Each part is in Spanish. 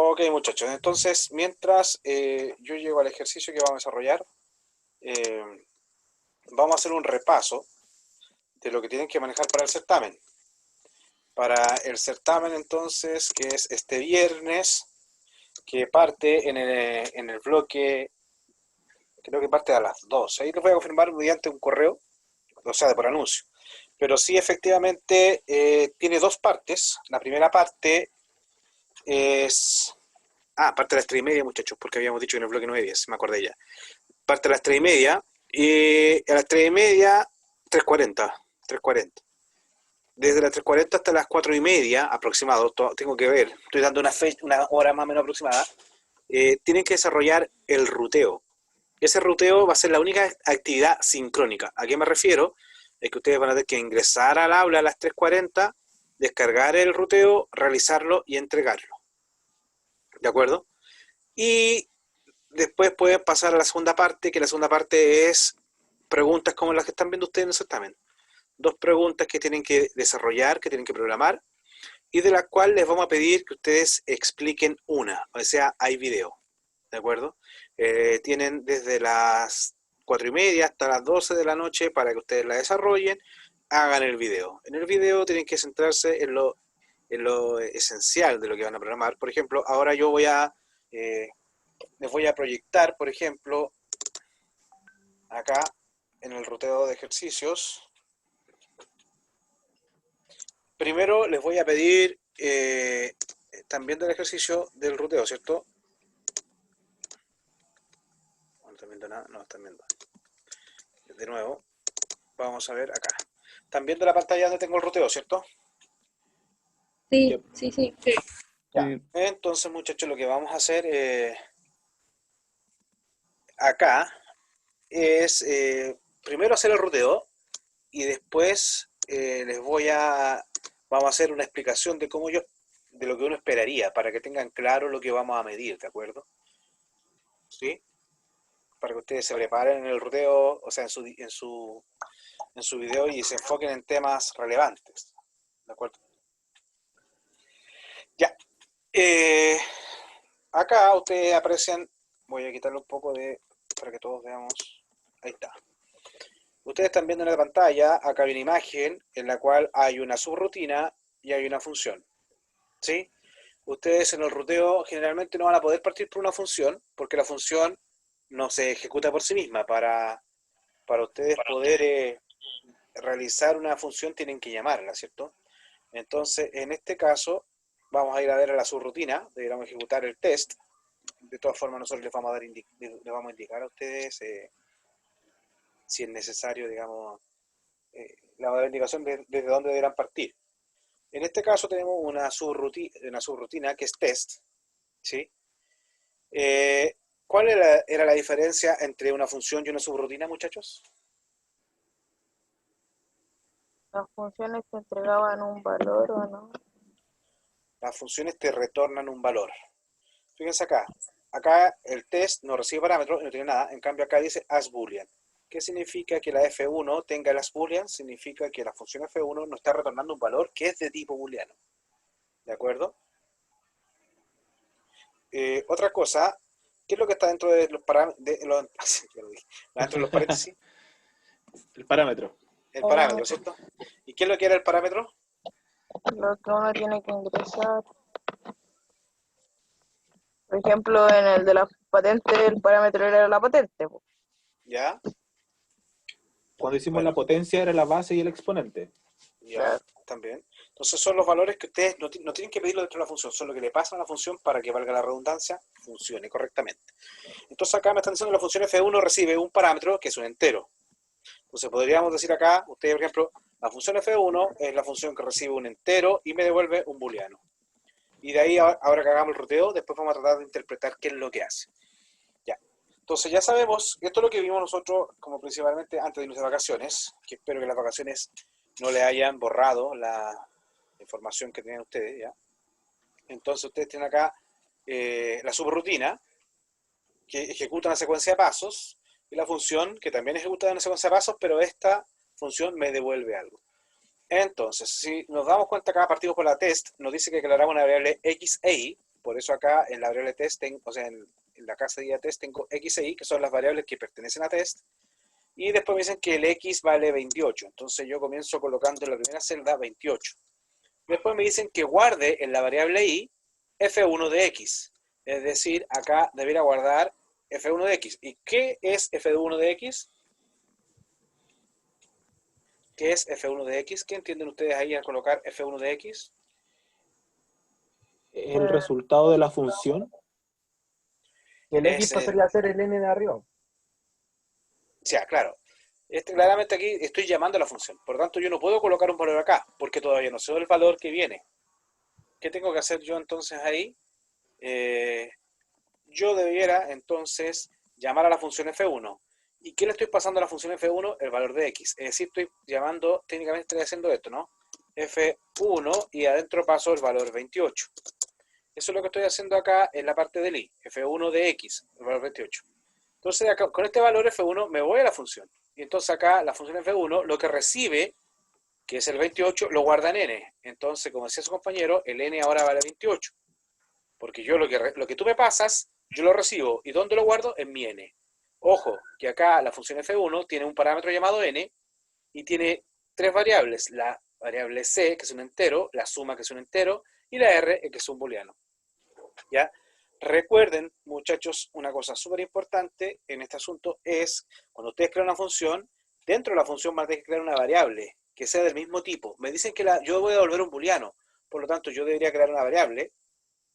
Ok, muchachos, entonces mientras yo llego al ejercicio que vamos a desarrollar, eh, vamos a hacer un repaso de lo que tienen que manejar para el certamen. Para el certamen entonces, que es este viernes, que parte en el bloque, creo que parte a las 12. Ahí lo voy a confirmar mediante un correo, o sea, por anuncio. Pero sí, efectivamente, tiene dos partes. La primera parte es... Ah, parte a las 3:30, muchachos, porque habíamos dicho que en el bloque 9:10, me acordé ya. Parte a las 3:30 y a las 3:30, 3:40. 3:40. Desde las 3:40 hasta las 4:30 aproximado, tengo que ver, estoy dando una hora más o menos aproximada, tienen que desarrollar el ruteo. Ese ruteo va a ser la única actividad sincrónica. ¿A qué me refiero? Es que ustedes van a tener que ingresar al aula a las 3:40, descargar el ruteo, realizarlo y entregarlo. ¿De acuerdo? Y después pueden pasar a la segunda parte, que la segunda parte es preguntas como las que están viendo ustedes en el certamen. Dos preguntas que tienen que desarrollar, que tienen que programar, y de las cuales les vamos a pedir que ustedes expliquen una, o sea, hay video, ¿de acuerdo? Tienen desde las 4:30 hasta las 12 de la noche para que ustedes la desarrollen, hagan el video. En el video tienen que centrarse en lo esencial de lo que van a programar. Por ejemplo, ahora yo les voy a proyectar, por ejemplo, acá en el ruteo de ejercicios. Primero les voy a pedir también del ejercicio del ruteo, ¿cierto? No están viendo nada, no están viendo. De nuevo, vamos a ver acá. Están viendo la pantalla donde tengo el ruteo, ¿cierto? Sí, Yep. sí, sí. Ya. Sí. Entonces, muchachos, lo que vamos a hacer acá es primero hacer el ruteo y después vamos a hacer una explicación de de lo que uno esperaría, para que tengan claro lo que vamos a medir, ¿de acuerdo? ¿Sí? Para que ustedes se preparen en el ruteo, o sea, en su video y se enfoquen en temas relevantes. ¿De acuerdo? Ya. Eh, Acá ustedes aprecian, voy a quitarle un poco para que todos veamos. Ahí está. Ustedes están viendo en la pantalla, acá hay una imagen en la cual hay una subrutina y hay una función. ¿Sí? Ustedes en el ruteo generalmente no van a poder partir por una función, porque la función no se ejecuta por sí misma. Para ustedes poder realizar una función tienen que llamarla, ¿cierto? Entonces, en este caso, vamos a ir a ver a la subrutina, deberíamos ejecutar el test. De todas formas, nosotros les vamos a indicar a ustedes si es necesario, digamos, la indicación desde dónde deberán partir. En este caso tenemos una subrutina que es test, ¿sí? ¿Cuál era la diferencia entre una función y una subrutina, muchachos? Las funciones te entregaban un valor o no. Las funciones te retornan un valor. Fíjense acá. Acá el test no recibe parámetros y no tiene nada. En cambio acá dice as boolean. ¿Qué significa que la f1 tenga el as boolean? Significa que la función f1 nos está retornando un valor que es de tipo booleano. ¿De acuerdo? Otra cosa, ¿qué es lo que está dentro de los parámetros? Dentro de los paréntesis, El parámetro. el parámetro, Parámetros. ¿cierto? ¿Y qué es lo que era el parámetro? Lo que uno tiene que ingresar. Por ejemplo, en el de la patente, el parámetro era la patente. ¿Ya? Cuando hicimos Bueno, la potencia era la base y el exponente. ya, Claro. también. Entonces son los valores que ustedes no tienen que pedirlo dentro de la función, son lo que le pasan a la función para que, valga la redundancia, funcione correctamente. Entonces acá me están diciendo que la función f1 recibe un parámetro que es un entero. Entonces podríamos decir acá, ustedes por ejemplo, la función f1 es la función que recibe un entero y me devuelve un booleano. Y de ahí, ahora que hagamos el ruteo, después vamos a tratar de interpretar qué es lo que hace. Ya. Entonces ya sabemos, esto es lo que vimos nosotros como principalmente antes de irnos de vacaciones, que espero que las vacaciones no le hayan borrado la información que tenían ustedes, ¿ya? Entonces ustedes tienen acá la subrutina, que ejecuta una secuencia de pasos, y la función, que también ejecuta una secuencia de pasos, pero esta función me devuelve algo. Entonces, si nos damos cuenta acá, partimos por la test, nos dice que declaramos una variable xa, Por eso acá en la variable test, o sea, en la casilla de test tengo x e y, que son las variables que pertenecen a test. Y después me dicen que el x vale 28. Entonces yo comienzo colocando en la primera celda 28. Después me dicen que guarde en la variable y f1 de x. Es decir, acá debería guardar f1 de x. ¿Y qué es f1 de x? ¿Qué es f1 de x? ¿Qué entienden ustedes ahí al colocar f1 de x? El resultado de la función. Y el X pasaría a ser el N de arriba. O sea, claro. Claramente aquí estoy llamando a la función. Por lo tanto, yo no puedo colocar un valor acá, porque todavía no sé el valor que viene. ¿Qué tengo que hacer yo entonces ahí? Yo debiera entonces llamar a la función f1. ¿Y qué le estoy pasando a la función f1? El valor de x. Es decir, estoy llamando, técnicamente estoy haciendo esto, ¿no? f1 y adentro paso el valor 28. Eso es lo que estoy haciendo acá en la parte del i. f1 de x, el valor 28. Entonces, acá, con este valor f1 me voy a la función. Y entonces acá la función f1 lo que recibe, que es el 28, lo guarda en n. Entonces, como decía su compañero, el n ahora vale 28. Porque yo lo que tú me pasas, yo lo recibo. ¿Y dónde lo guardo? En mi n. Ojo, que acá la función f1 tiene un parámetro llamado n y tiene tres variables. La variable c, que es un entero, la suma, que es un entero, y la r, que es un booleano. ¿Ya? Recuerden, muchachos, una cosa súper importante en este asunto es, cuando ustedes crean una función, dentro de la función van a tener que crear una variable que sea del mismo tipo. Me dicen que yo voy a devolver un booleano, por lo tanto yo debería crear una variable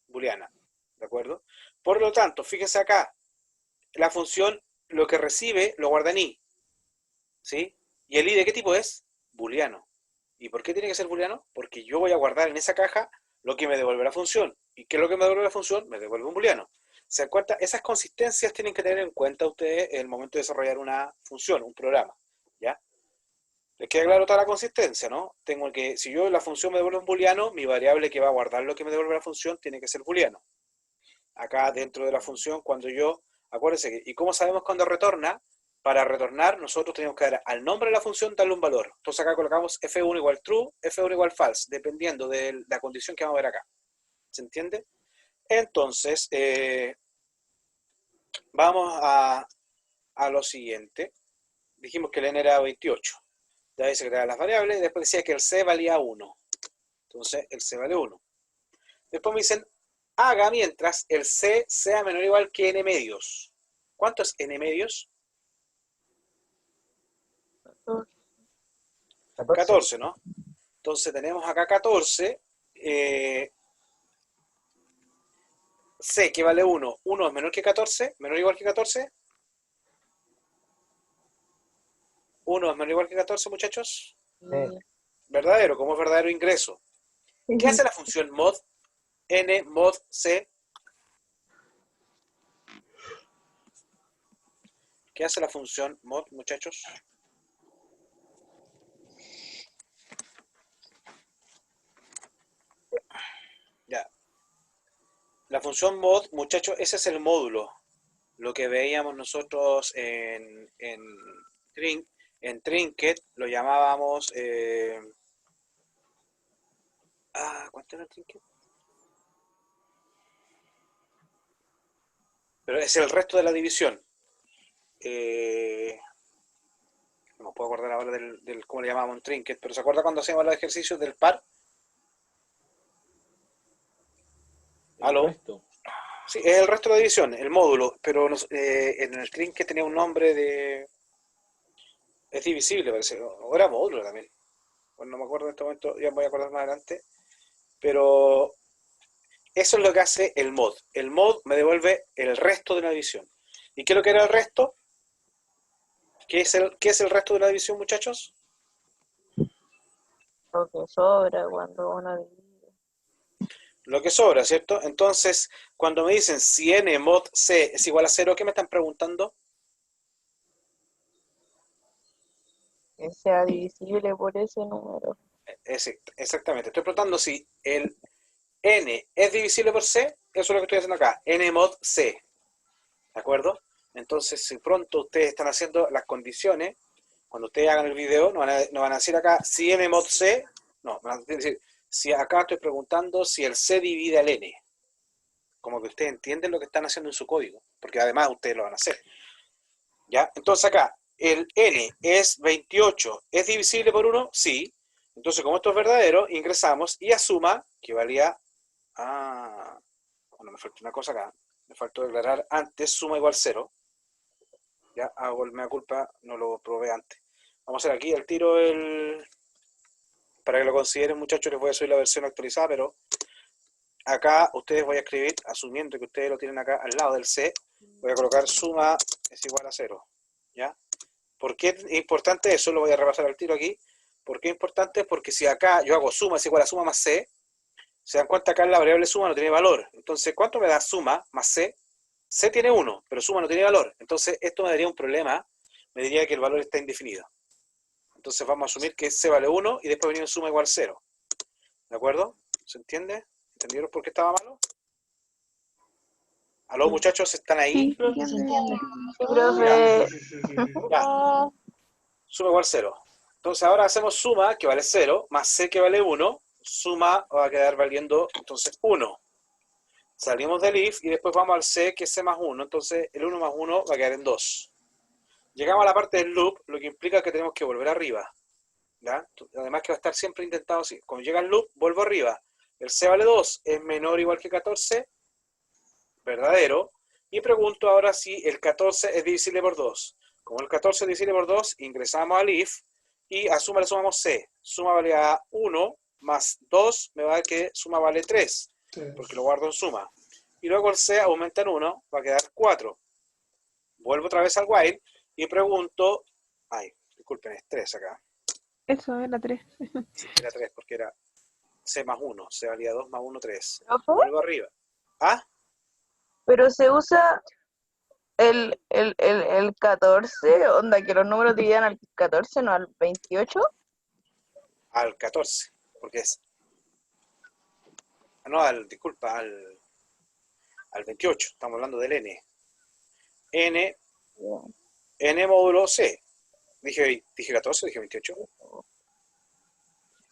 booleana, ¿de acuerdo? Por lo tanto, fíjense acá, la función lo que recibe lo guarda en i, ¿sí? ¿Y el i de qué tipo es? Booleano. ¿Y por qué tiene que ser booleano? Porque yo voy a guardar en esa caja lo que me devuelve la función. ¿Y qué es lo que me devuelve la función? Me devuelve un booleano. ¿Se dan cuenta? Esas consistencias tienen que tener en cuenta ustedes en el momento de desarrollar una función, un programa, ¿ya? Les queda claro toda la consistencia, ¿no? Tengo que, si yo la función me devuelve un booleano, mi variable que va a guardar lo que me devuelve la función tiene que ser booleano. Acá dentro de la función, cuando yo, acuérdense que, ¿y cómo sabemos cuándo retorna? Para retornar, nosotros tenemos que dar al nombre de la función, darle un valor. Entonces acá colocamos f1 igual true, f1 igual false, dependiendo de la condición que vamos a ver acá. ¿Se entiende? Entonces, vamos a lo siguiente. Dijimos que el n era 28. Ya ahí se creaban las variables. Después decía que el c valía 1. Entonces, el c vale 1. Después me dicen, haga mientras el c sea menor o igual que n medios. ¿Cuánto es n medios? 14, ¿no? Entonces tenemos acá 14. C que vale 1. 1 es menor que 14. Menor o igual que 14. 1 es menor o igual que 14, muchachos. Verdadero, como es verdadero ingreso. ¿Qué hace la función mod? N mod C. ¿Qué hace la función mod, muchachos? Ya. La función mod, muchachos, ese es el módulo. Lo que veíamos nosotros en Trinket, lo llamábamos... ¿cuánto era Trinket? Pero es el resto de la división. No me puedo acordar ahora del cómo le llamábamos en Trinket, pero ¿se acuerda cuando hacíamos los ejercicios del par? ¿Aló? Sí, es el resto de la división, el módulo, pero en el Trinket tenía un nombre de... Es divisible, parece. O era módulo también. Bueno, no me acuerdo en este momento, ya me voy a acordar más adelante. Pero eso es lo que hace el mod. El mod me devuelve el resto de la división. ¿Y qué es lo que era el resto? ¿Qué es el resto de la división, muchachos? Lo que sobra cuando uno divide. Lo que sobra, ¿cierto? Entonces, cuando me dicen si n mod c es igual a 0, ¿qué me están preguntando? Que sea divisible por ese número. Exactamente. Estoy preguntando si el n es divisible por c. Eso es lo que estoy haciendo acá. N mod c. ¿De acuerdo? Entonces, si pronto ustedes están haciendo las condiciones, cuando ustedes hagan el video, no van a decir acá si n mod c. No, van a decir, si acá estoy preguntando si el c divide al n. como que ustedes entienden lo que están haciendo en su código, porque además ustedes lo van a hacer. ¿Ya? Entonces acá, el n es 28, ¿es divisible por 1? Sí. Entonces, como esto es verdadero, ingresamos y a suma, que valía... bueno, me falta una cosa acá. Me faltó declarar antes, suma igual 0. Ya, hago el mea culpa, no lo probé antes. Vamos a hacer aquí el tiro, para que lo consideren, muchachos, les voy a subir la versión actualizada, pero acá ustedes voy a escribir, asumiendo que ustedes lo tienen acá al lado del C, voy a colocar suma es igual a 0. ¿Ya? ¿Por qué es importante eso? Lo voy a repasar al tiro aquí. ¿Por qué es importante? Porque si acá yo hago suma es igual a suma más C, se dan cuenta acá la variable suma no tiene valor. Entonces, ¿cuánto me da suma más C? C tiene 1, pero suma no tiene valor. Entonces, esto me daría un problema. Me diría que el valor está indefinido. Entonces, vamos a asumir que C vale 1 y después venía suma igual 0. ¿De acuerdo? ¿Se entiende? ¿Entendieron por qué estaba malo? ¿Aló, muchachos? ¿Están ahí? Sí, creo que se entiende. Sí, profe. Ya. Suma igual 0. Entonces, ahora hacemos suma, que vale 0, más C, que vale 1. Suma va a quedar valiendo, entonces, 1. Salimos del if y después vamos al C, que es C más 1. Entonces, el 1 más 1 va a quedar en 2. Llegamos a la parte del loop, lo que implica que tenemos que volver arriba. ¿Ya? Además que va a estar siempre intentado así. Cuando llega el loop, vuelvo arriba. El C vale 2, es menor o igual que 14, verdadero. Y pregunto ahora si el 14 es divisible por 2. Como el 14 es divisible por 2, ingresamos al if y a suma le sumamos C. Suma vale a 1 más 2, me va a dar que suma vale 3, porque lo guardo en suma. Y luego el C aumenta en 1, va a quedar 4. Vuelvo otra vez al while y pregunto, disculpen, es 3 acá. Eso era 3. Sí, era 3 porque era C más 1, C valía 2 más 1, 3. ¿Profe? Vuelvo arriba. Pero se usa el 14, onda, que los números dividan al 14, no al 28. Al 14, porque es... No, disculpa, al 28, estamos hablando del n. N módulo C. Dije 14, dije 28.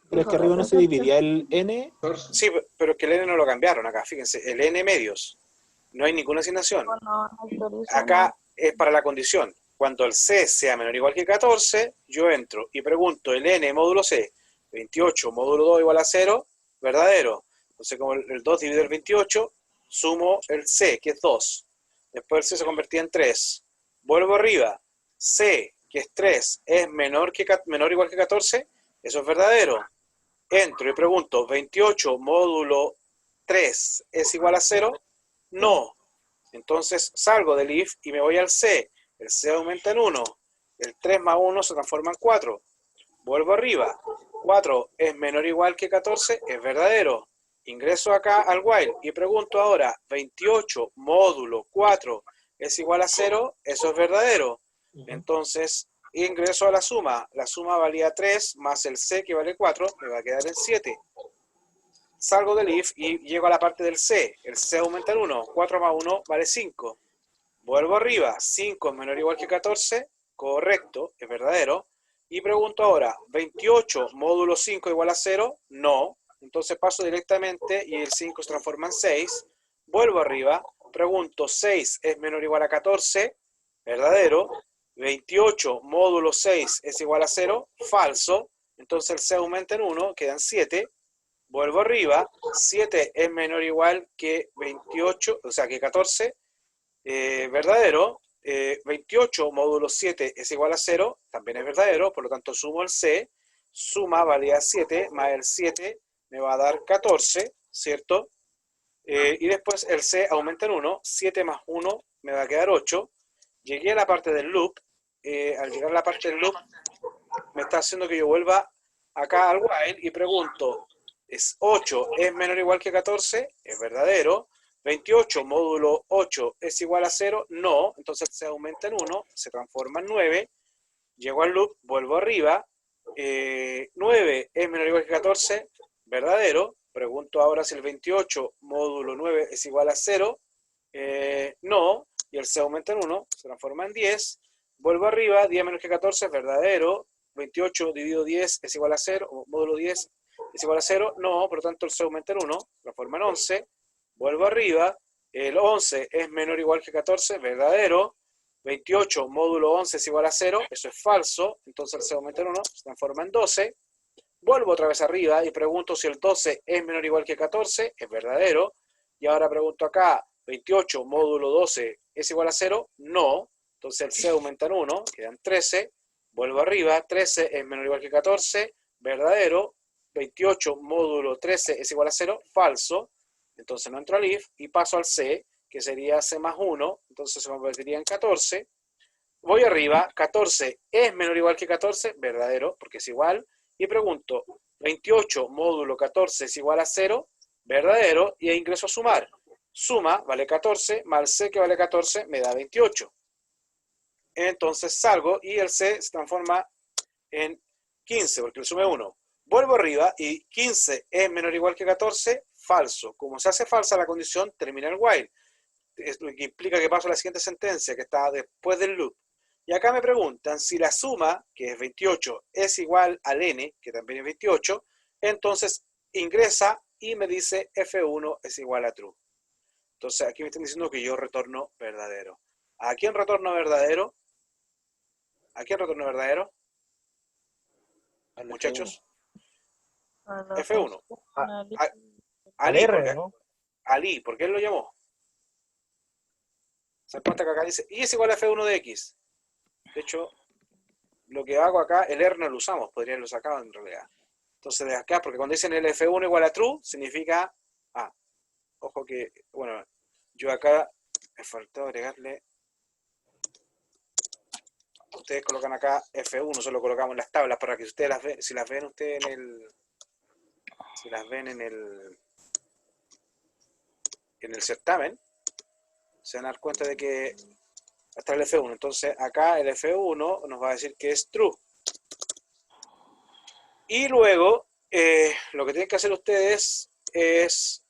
Pero es que arriba no se dividía el n. Sí, pero es que el n no lo cambiaron acá, fíjense, el n medios. No hay ninguna asignación. No actualiza, Acá es para la condición. Cuando el C sea menor o igual que 14, yo entro y pregunto el n módulo C, 28 módulo 2 igual a 0, verdadero. Entonces, como el 2 divide el 28, sumo el C, que es 2. Después el C se convertía en 3. Vuelvo arriba. C, que es 3, es menor o igual que 14, eso es verdadero. Entro y pregunto, 28 módulo 3 es igual a 0, no. Entonces salgo del if y me voy al C. El C aumenta en 1. El 3 más 1 se transforma en 4. Vuelvo arriba. 4 es menor o igual que 14, es verdadero. Ingreso acá al while y pregunto ahora, 28 módulo 4 es igual a 0, eso es verdadero. Entonces ingreso a la suma valía 3 más el C, que vale 4, me va a quedar en 7. Salgo del if y llego a la parte del C. El C aumenta en 1, 4 más 1 vale 5. Vuelvo arriba, 5 es menor o igual que 14, correcto, es verdadero. Y pregunto ahora, 28 módulo 5 igual a 0, no. Entonces paso directamente y el 5 se transforma en 6. Vuelvo arriba, pregunto, 6 es menor o igual a 14, verdadero. 28 módulo 6 es igual a 0, falso. Entonces el C aumenta en 1, quedan 7. Vuelvo arriba, 7 es menor o igual que 28, o sea que 14, verdadero. 28 módulo 7 es igual a 0, también es verdadero, por lo tanto sumo el C, suma valía 7, más el 7 me va a dar 14, ¿cierto? Y después el C aumenta en 1, 7 más 1 me va a quedar 8. Llegué a la parte del loop, al llegar a la parte del loop me está haciendo que yo vuelva acá al while y pregunto, ¿es 8 es menor o igual que 14? Es verdadero. 28 módulo 8 es igual a 0, no, entonces se aumenta en 1, se transforma en 9, llego al loop, vuelvo arriba, 9 es menor o igual que 14, verdadero, pregunto ahora si el 28 módulo 9 es igual a 0, no, y el se aumenta en 1, se transforma en 10, vuelvo arriba, 10 menos que 14 es verdadero, 28 dividido 10 es igual a 0, o módulo 10 es igual a 0, no, por lo tanto el se aumenta en 1, se transforma en 11, vuelvo arriba, El 11 es menor o igual que 14, verdadero. 28 módulo 11 es igual a 0, eso es falso. Entonces el C aumenta en 1, se transforma en 12. Vuelvo otra vez arriba y pregunto si el 12 es menor o igual que 14, es verdadero. Y ahora pregunto acá, 28 módulo 12 es igual a 0, no. Entonces el C aumenta en 1, quedan 13. Vuelvo arriba, 13 es menor o igual que 14, verdadero. 28 módulo 13 es igual a 0, falso. Entonces no entro al if y paso al C, que sería C más 1, entonces se convertiría en 14. Voy arriba, 14 es menor o igual que 14, verdadero, porque es igual. Y pregunto, 28 módulo 14 es igual a 0, verdadero, y ingreso a sumar. Suma vale 14, más C que vale 14 me da 28. Entonces salgo y el C se transforma en 15, porque le sume 1. Vuelvo arriba y 15 es menor o igual que 14, falso. Como se hace falsa la condición, termina el while. Es lo que implica que paso a la siguiente sentencia, que está después del loop. Y acá me preguntan si la suma, que es 28, es igual al n, que también es 28, entonces ingresa y me dice F1 es igual a true. Entonces aquí me están diciendo que yo retorno verdadero. ¿A quién retorno verdadero? ¿A quién retorno verdadero? Al Muchachos. A la F1. función Al Ali, R, ¿no? Ali, ¿por qué él lo llamó? Se dan cuenta que acá dice, y es igual a F1 de X. De hecho, lo que hago acá, el R no lo usamos, podría haberlo sacado en realidad. Entonces de acá, porque cuando dicen el F1 igual a true, significa, ojo que, bueno, yo acá me faltó agregarle, ustedes colocan acá F1, solo colocamos en las tablas para que ustedes las vean, si las ven ustedes en el certamen, se van a dar cuenta de que hasta el F1. Entonces acá el F1 nos va a decir que es true. Y luego lo que tienen que hacer ustedes es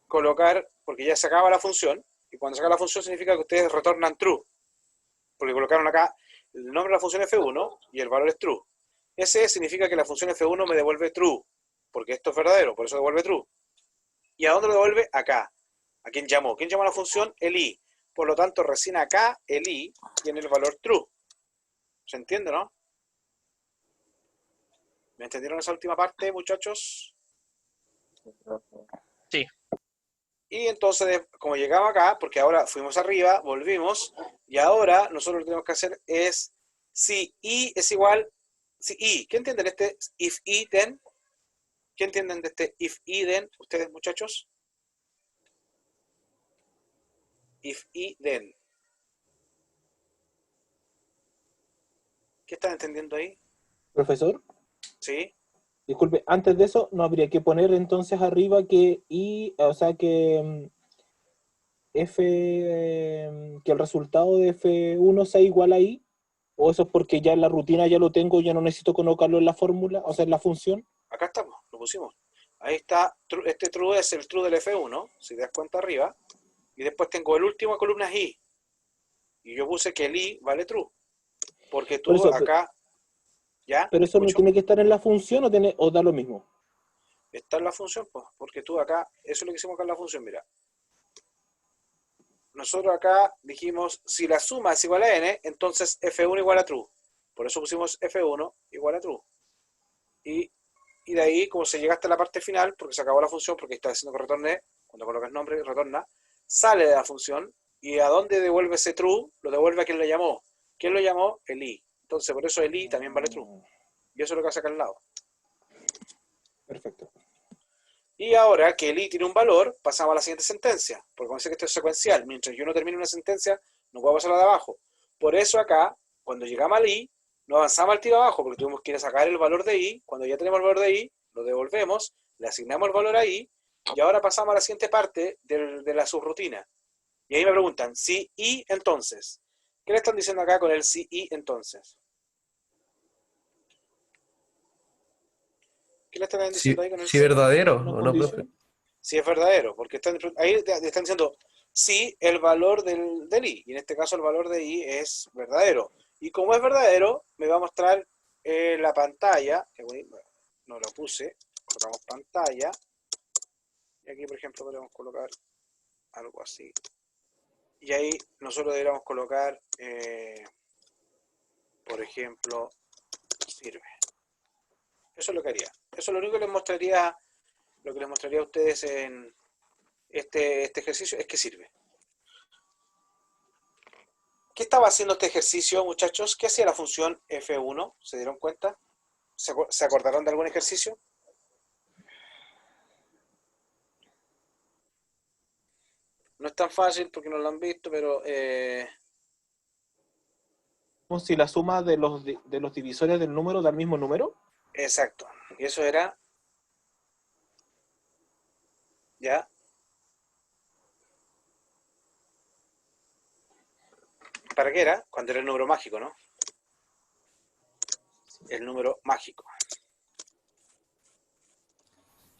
colocar, porque ya se acaba la función, y cuando se acaba la función significa que ustedes retornan true, porque colocaron acá el nombre de la función F1 y el valor es true. Ese significa que la función F1 me devuelve true, porque esto es verdadero, por eso devuelve true. ¿Y a dónde lo devuelve? Acá. ¿A quién llamó? ¿Quién llamó a la función? El i. Por lo tanto, recién acá el i tiene el valor true. ¿Se entiende, no? ¿Me entendieron esa última parte, muchachos? Sí. Y entonces, como llegamos acá, porque ahora fuimos arriba, volvimos, y ahora nosotros lo que tenemos que hacer es, si i es igual, si i, ¿qué entienden de este if i then? ¿Qué entienden de este if i then, ustedes, muchachos? If i then. ¿Qué están entendiendo ahí? Profesor, ¿Sí? disculpe, antes de eso, ¿no habría que poner entonces arriba que I, o sea, que que el resultado de F1 sea igual a I? ¿O eso es porque ya en la rutina ya lo tengo, ya no necesito colocarlo en la fórmula, o sea, en la función? Acá estamos, lo pusimos. Ahí está, este true es el true del F1, si te das cuenta arriba, y después tengo el último columna es i, y yo puse que el i vale true, porque Por tú eso, acá, ¿ya? pero eso no ¿Escucho? tiene que estar en la función o da lo mismo. Está en la función, pues, porque tú acá, eso es lo que hicimos acá en la función, mira. Nosotros acá dijimos, si la suma es igual a n, entonces F1 igual a true. Por eso pusimos F1 igual a true. Y de ahí, como se llegaste a la parte final, porque se acabó la función, porque está diciendo que retorne, cuando colocas nombre, retorna, sale de la función, y a dónde devuelve ese true, lo devuelve a quien lo llamó. ¿Quién lo llamó? El i. Entonces, por eso el i también vale true. Y eso es lo que hace acá al lado. Perfecto. Y ahora que el i tiene un valor, pasamos a la siguiente sentencia. Porque como dice que esto es secuencial, mientras yo no termine una sentencia, no puedo pasar a la de abajo. Por eso acá, cuando llegamos al i, no avanzamos al tiro abajo, porque tuvimos que ir a sacar el valor de i. Cuando ya tenemos el valor de i, lo devolvemos, le asignamos el valor a i, y ahora pasamos a la siguiente parte de la subrutina. Y ahí me preguntan, si i entonces. ¿Qué le están diciendo acá con el si i entonces? ¿Qué le están diciendo ahí con el Si si? verdadero, Una ¿o no, profe? condición. Si es verdadero, porque ahí le están diciendo si el valor del i, y en este caso el valor de i es verdadero. Y como es verdadero, me va a mostrar la pantalla, que no lo puse, colocamos pantalla, y aquí por ejemplo podemos colocar algo así. Y ahí nosotros deberíamos colocar, por ejemplo, sirve. Eso es lo que haría. Eso es lo único que les mostraría, lo que les mostraría a ustedes en este ejercicio, es que sirve. ¿Qué estaba haciendo este ejercicio, muchachos? ¿Qué hacía la función F1? ¿Se dieron cuenta? ¿Se acordaron de algún ejercicio? No es tan fácil porque no lo han visto, pero Como si la suma de los divisores del número da el mismo número. exacto. Y eso era, ¿ya? ¿Para qué era? Cuando era el número mágico, ¿no? El número mágico.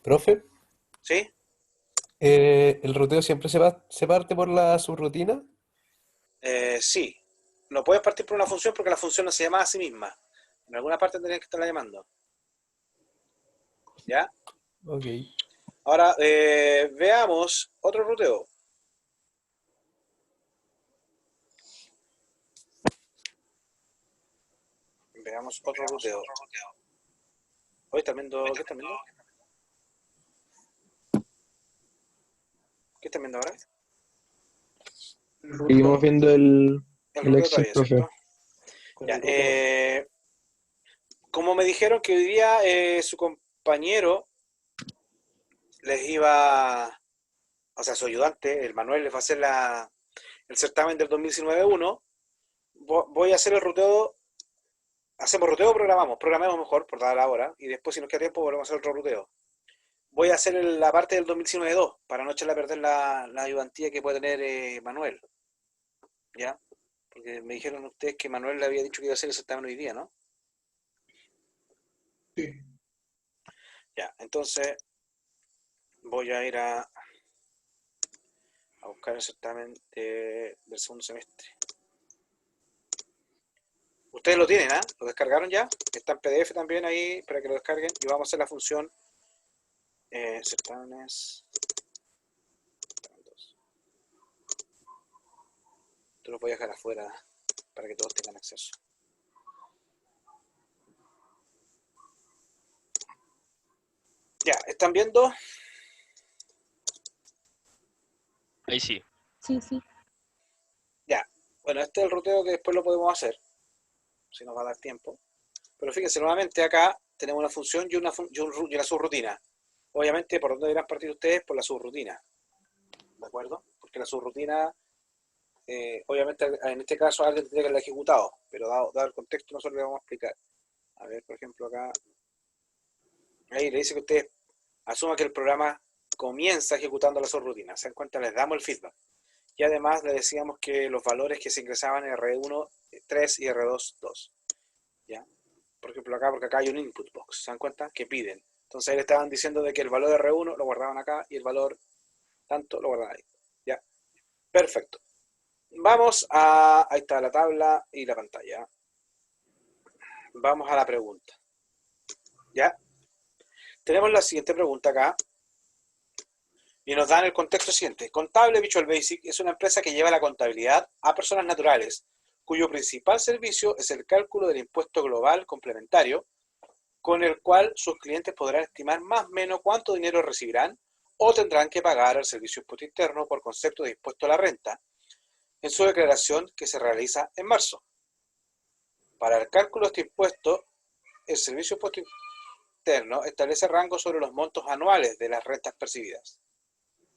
Profe, ¿Sí? ¿el ruteo siempre se parte por la subrutina? Sí. No puedes partir por una función porque la función no se llama a sí misma. En alguna parte tendrías que estarla llamando. ¿Ya? Ok. Ahora, veamos otro ruteo. Veamos otro ruteo. Hoy están viendo, ¿qué están viendo? ¿Qué están viendo ahora? Seguimos viendo el El ruteo Excel, todavía, profe. ¿cierto? Ya, como me dijeron que hoy día su compañero les iba, o sea, su ayudante, el Manuel, les va a hacer el certamen del 2019-1, voy a hacer el ruteo. Hacemos ruteo o programemos mejor por dar la hora y después si nos queda tiempo volvemos a hacer otro ruteo. Voy a hacer la parte del 2019-2 para no echarle a perder la ayudantía que puede tener Manuel. ¿Ya? Porque me dijeron ustedes que Manuel le había dicho que iba a hacer el certamen hoy día, ¿no? Sí. Ya, entonces voy a ir a buscar el certamen del segundo semestre. Ustedes lo tienen, ¿ah? ¿Lo descargaron ya? Está en PDF también ahí para que lo descarguen y vamos a hacer la función certámenes. Esto lo voy a dejar afuera para que todos tengan acceso. Ya, ¿están viendo? Ahí sí. Sí, sí. Ya. Bueno, este es el ruteo que después lo podemos hacer, si nos va a dar tiempo. Pero fíjense, nuevamente acá tenemos una función y una subrutina. Obviamente, ¿por dónde deberán partir ustedes? Por la subrutina. ¿De acuerdo? Porque la subrutina, obviamente en este caso alguien tendría que haberla ejecutado, pero dado el contexto nosotros le vamos a explicar. A ver, por ejemplo, acá, ahí le dice que ustedes asuman que el programa comienza ejecutando la subrutina. Se dan cuenta, les damos el feedback. Y además le decíamos que los valores que se ingresaban en R1, 3 y R2, 2. ¿Ya? Por ejemplo acá, porque acá hay un input box, ¿se dan cuenta? Que piden. Entonces ahí le estaban diciendo de que el valor de R1 lo guardaban acá y el valor tanto lo guardaban ahí. ¿Ya? Perfecto. Vamos a... Ahí está la tabla y la pantalla. Vamos a la pregunta. ¿Ya? Tenemos la siguiente pregunta acá. Y nos dan el contexto siguiente. Contable Visual Basic es una empresa que lleva la contabilidad a personas naturales, cuyo principal servicio es el cálculo del impuesto global complementario, con el cual sus clientes podrán estimar más o menos cuánto dinero recibirán o tendrán que pagar al servicio de impuesto interno por concepto de impuesto a la renta en su declaración que se realiza en marzo. Para el cálculo de este impuesto, el servicio de impuesto interno establece rangos sobre los montos anuales de las rentas percibidas,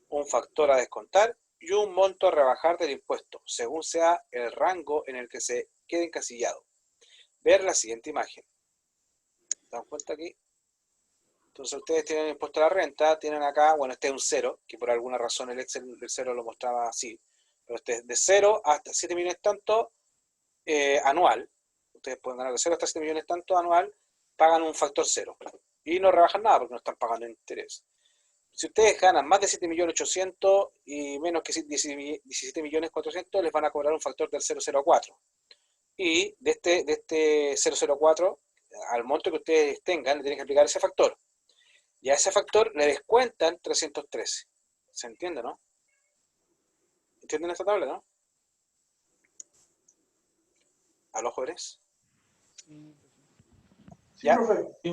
un factor a descontar y un monto a rebajar del impuesto, según sea el rango en el que se quede encasillado. Ver la siguiente imagen. ¿Se dan cuenta aquí? Entonces ustedes tienen el impuesto a la renta, tienen acá, bueno, este es un 0, que por alguna razón el Excel del 0 lo mostraba así, pero este es de 0 hasta 7 millones tanto anual. Ustedes pueden ganar de 0 hasta 7 millones tanto anual, pagan un factor 0. Y no rebajan nada porque no están pagando interés. Si ustedes ganan más de 7.800.000 y menos que 17.400.000, les van a cobrar un factor del 0,04. Y de este 0,04, al monto que ustedes tengan, le tienen que aplicar ese factor. Y a ese factor le descuentan 313. ¿Se entiende, no? ¿Entienden esta tabla, no? ¿Aló, jóvenes? ¿Ya? Sí.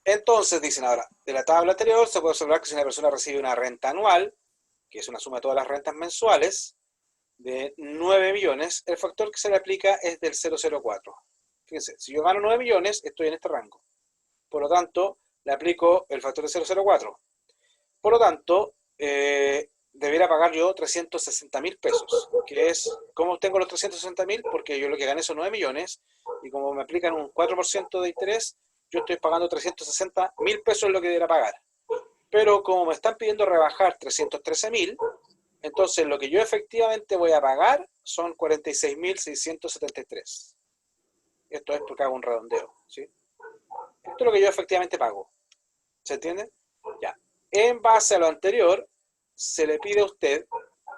Entonces, dicen ahora, de la tabla anterior se puede observar que si una persona recibe una renta anual, que es una suma de todas las rentas mensuales, de 9 millones, el factor que se le aplica es del 0,04. Fíjense, si yo gano 9 millones, estoy en este rango. Por lo tanto, le aplico el factor de 0,04. Por lo tanto, debería pagar yo 360.000 pesos, que es, ¿cómo obtengo los 360.000? Porque yo lo que gané son 9 millones, y como me aplican un 4% de interés, yo estoy pagando 360.000 pesos es lo que debería pagar. Pero como me están pidiendo rebajar 313.000, entonces lo que yo efectivamente voy a pagar son 46.673. Esto es porque hago un redondeo, ¿sí? Esto es lo que yo efectivamente pago. ¿Se entiende? Ya. En base a lo anterior, se le pide a usted,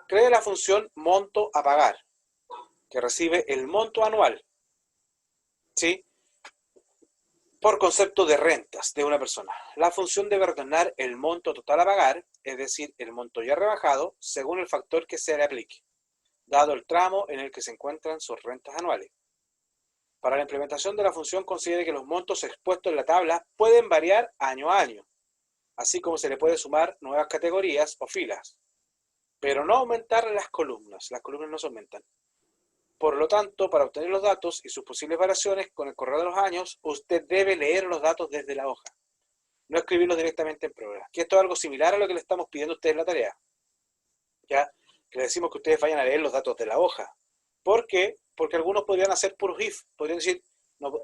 cree la función monto a pagar, que recibe el monto anual, ¿sí? Por concepto de rentas de una persona. La función debe retornar el monto total a pagar, es decir, el monto ya rebajado, según el factor que se le aplique, dado el tramo en el que se encuentran sus rentas anuales. Para la implementación de la función, considere que los montos expuestos en la tabla pueden variar año a año, así como se le puede sumar nuevas categorías o filas, pero no aumentar las columnas no se aumentan. Por lo tanto, para obtener los datos y sus posibles variaciones con el correr de los años, usted debe leer los datos desde la hoja, no escribirlos directamente en programa. Que esto es algo similar a lo que le estamos pidiendo a ustedes en la tarea. ¿Ya? Que le decimos que ustedes vayan a leer los datos de la hoja. ¿Por qué? Porque algunos podrían hacer puros if, podrían decir,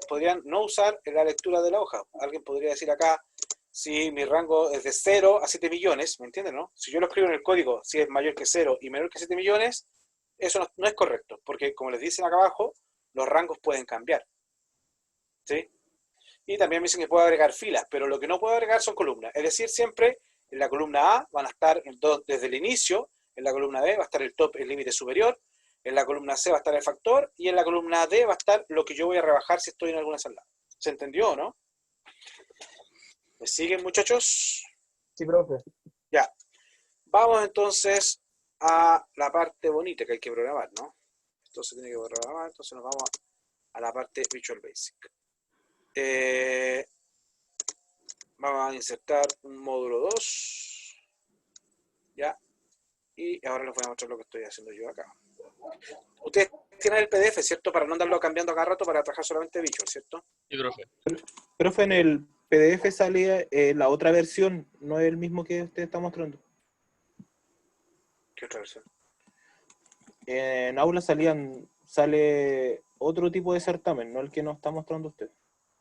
podrían no usar la lectura de la hoja. Alguien podría decir acá, si mi rango es de 0 a 7 millones, ¿me entienden, no? Si yo lo escribo en el código, si es mayor que 0 y menor que 7 millones, eso no es correcto, porque como les dicen acá abajo, los rangos pueden cambiar, ¿sí? Y también me dicen que puedo agregar filas, pero lo que no puedo agregar son columnas. Es decir, siempre en la columna A van a estar desde el inicio, en la columna B va a estar el top, el límite superior, en la columna C va a estar el factor, y en la columna D va a estar lo que yo voy a rebajar si estoy en alguna sala. ¿Se entendió o no? ¿Me siguen, muchachos? Sí, profe. Ya. Vamos entonces a la parte bonita que hay que programar, ¿no? Esto se tiene que programar, entonces nos vamos a la parte Visual Basic. Vamos a insertar un módulo 2. Ya. Y ahora les voy a mostrar lo que estoy haciendo yo acá. Ustedes tienen el PDF, ¿cierto? Para no andarlo cambiando a cada rato, para trabajar solamente Visual, ¿cierto? Sí, profe. Profe, en el PDF sale la otra versión, no es el mismo que usted está mostrando. ¿Qué otra versión? En aula sale otro tipo de certamen, no el que nos está mostrando usted.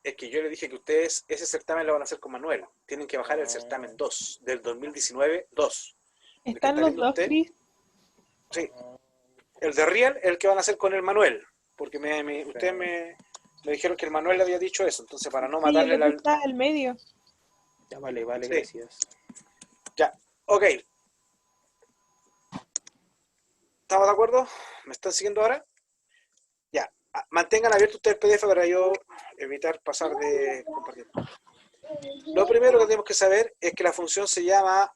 Es que yo le dije que ustedes ese certamen lo van a hacer con Manuel. Tienen que bajar el certamen 2, del 2019 2. ¿Están los dos, Cris? Sí. El de Real es el que van a hacer con el Manuel. Porque ustedes me dijeron que el Manuel le había dicho eso. Entonces, para no Sí, matarle el otro está al medio. Ya, vale, Sí. gracias. Ya, ok. ¿Estamos de acuerdo? ¿Me están siguiendo ahora? Ya. Mantengan abierto ustedes el PDF para yo evitar pasar de compartir. Lo primero que tenemos que saber es que la función se llama...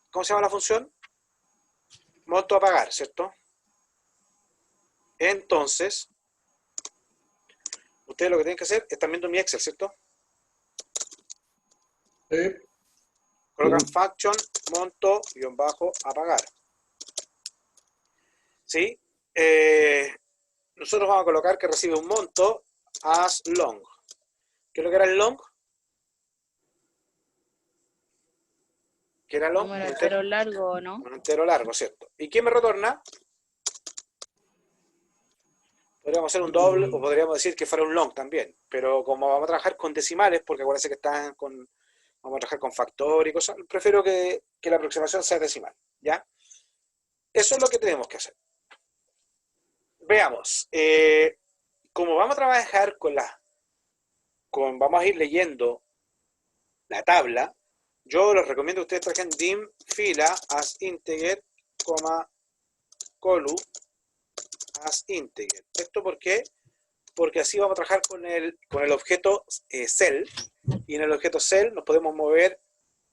¿Cómo se llama la función? Monto a pagar, ¿cierto? Entonces, ustedes lo que tienen que hacer, están viendo mi Excel, ¿cierto? Sí. Colocan function, monto, a pagar. ¿Sí? Nosotros vamos a colocar que recibe un monto as long. ¿Qué es lo que era el long? ¿Qué era long? Como un entero largo, ¿no? Un entero largo, ¿cierto? ¿Y qué me retorna? Podríamos hacer un doble, o podríamos decir que fuera un long también, pero como vamos a trabajar con decimales, porque acuérdense que vamos a trabajar con factor y cosas, prefiero que la aproximación sea decimal, ¿ya? Eso es lo que tenemos que hacer. Veamos, como vamos a trabajar vamos a ir leyendo la tabla, yo les recomiendo que ustedes trabajen dim fila as integer, colu as integer. ¿Esto por qué? Porque así vamos a trabajar con el objeto cell, y en el objeto cell nos podemos mover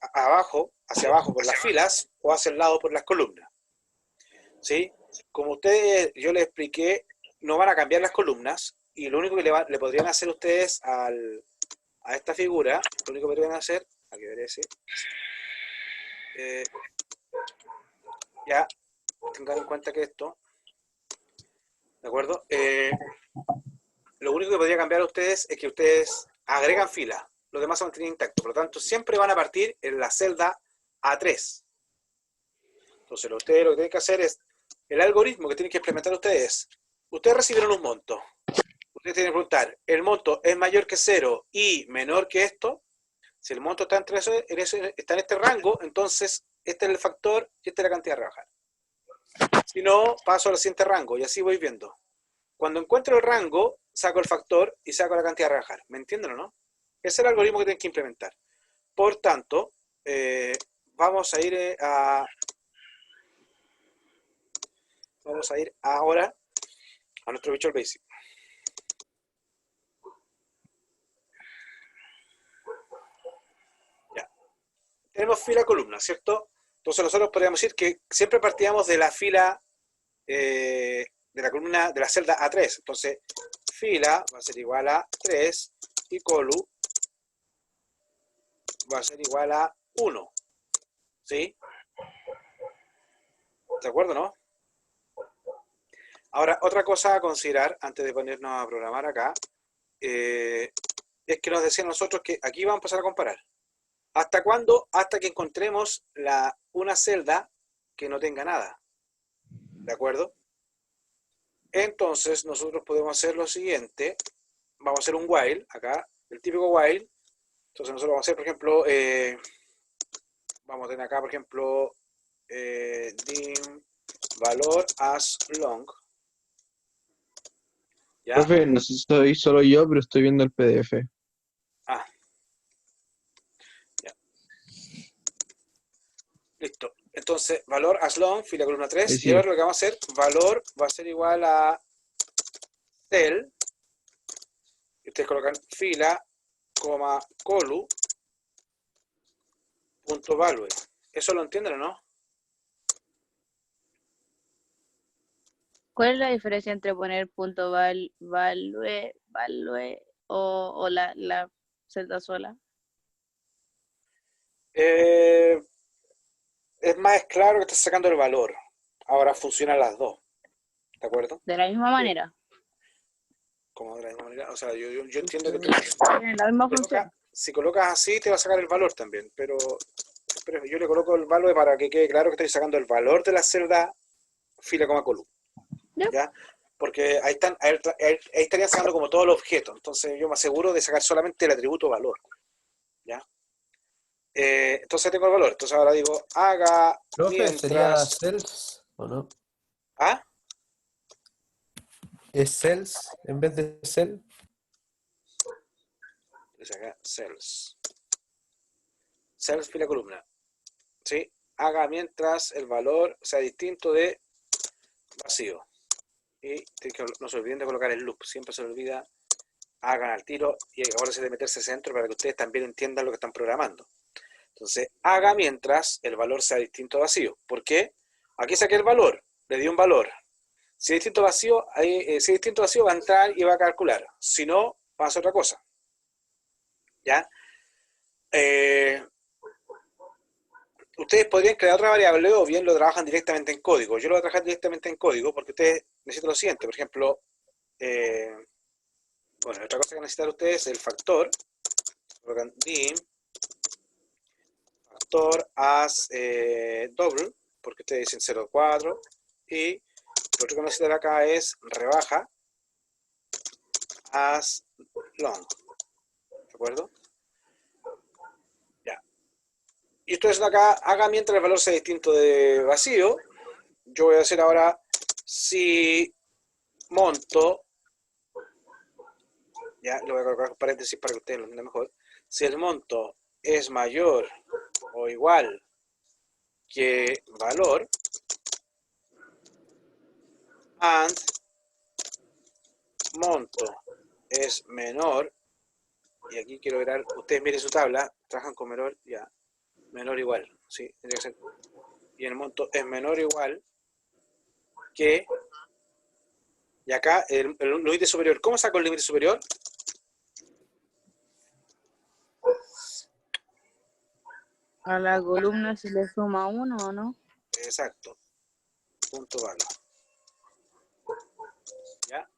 hacia abajo por las filas, o hacia el lado por las columnas. ¿sí? Como ustedes, yo les expliqué, no van a cambiar las columnas y lo único que le podrían hacer ustedes a esta figura, lo único que podrían hacer, aquí veré ese, ya tengan en cuenta que esto, ¿de acuerdo? Lo único que podría cambiar a ustedes es que ustedes agregan fila, los demás se mantienen intactos, por lo tanto siempre van a partir en la celda A3. Entonces ustedes lo que tienen que hacer es, el algoritmo que tienen que implementar ustedes, ustedes recibieron un monto, ustedes tienen que preguntar, ¿el monto es mayor que 0 y menor que esto? Si el monto está está en este rango, entonces este es el factor y esta es la cantidad a rebajar. Si no, paso al siguiente rango y así voy viendo. Cuando encuentro el rango, saco el factor y saco la cantidad a rebajar. ¿Me entienden o no? Ese es el algoritmo que tienen que implementar. Por tanto, vamos a ir ahora a nuestro Visual Basic. Ya. Tenemos fila columna, ¿cierto? Entonces nosotros podríamos decir que siempre partíamos de la fila, de la columna, de la celda A3. Entonces, fila va a ser igual a 3 y colu va a ser igual a 1. ¿Sí? ¿De acuerdo, no? Ahora, otra cosa a considerar antes de ponernos a programar acá, es que nos decían nosotros que aquí vamos a empezar a comparar. ¿Hasta cuándo? Hasta que encontremos una celda que no tenga nada. ¿De acuerdo? Entonces, nosotros podemos hacer lo siguiente. Vamos a hacer un while, acá, el típico while. Entonces, nosotros vamos a hacer, por ejemplo, vamos a tener acá, por ejemplo, dim valor as long. ¿Ya? Profe, no sé si soy solo yo, pero estoy viendo el PDF. Ah. Ya. Listo. Entonces, valor as long, fila columna 3. Sí. Y ahora lo que vamos a hacer, valor va a ser igual a cell. Y ustedes colocan fila, coma, colu, punto value. ¿Eso lo entienden o no? ¿Cuál es la diferencia entre poner punto value o la celda sola? Es más claro que estás sacando el valor. Ahora funcionan las dos. ¿De acuerdo? De la misma manera. Como de la misma manera. O sea, yo entiendo que Tienen la misma función. si colocas así te va a sacar el valor también. Pero yo le coloco el valor para que quede claro que estoy sacando el valor de la celda fila, coma, columna. ¿Ya? Porque ahí estarían sacando como todos los objetos. Entonces yo me aseguro de sacar solamente el atributo valor. ¿Ya? Entonces tengo el valor. Entonces ahora digo, haga Profe, mientras... ¿sería cells o no? ¿Ah? ¿Es cells en vez de cell? Dice acá, cells. Cells, fila, columna. ¿Sí? Haga mientras el valor sea distinto de vacío. Y no se olviden de colocar el loop. Siempre se olvida, hagan al tiro y ahora se de meterse centro para que ustedes también entiendan lo que están programando. Entonces, haga mientras el valor sea distinto a vacío. ¿Por qué? Aquí saqué el valor, le di un valor. Si es distinto a vacío, va a entrar y va a calcular. Si no, va a hacer otra cosa. ¿Ya? Ustedes podrían crear otra variable o bien lo trabajan directamente en código. Yo lo voy a trabajar directamente en código porque ustedes necesitan lo siguiente. Por ejemplo, bueno, otra cosa que necesitan ustedes es el factor. Colocan dim factor as double, porque ustedes dicen 0,4. Y lo otro que necesitan acá es rebaja as long. ¿De acuerdo? Y ustedes acá, haga mientras el valor sea distinto de vacío. Yo voy a hacer ahora si monto, ya lo voy a colocar con paréntesis para que ustedes lo entiendan mejor. Si el monto es mayor o igual que valor, and monto es menor, y aquí quiero ver, ustedes miren su tabla, trabajan con menor, ya. Menor o igual, ¿sí? Tendría que ser. Y el monto es menor o igual que, y acá el límite superior, ¿cómo saco el límite superior? A la columna se le suma 1, ¿o no? Exacto. Punto valor. ¿Ya?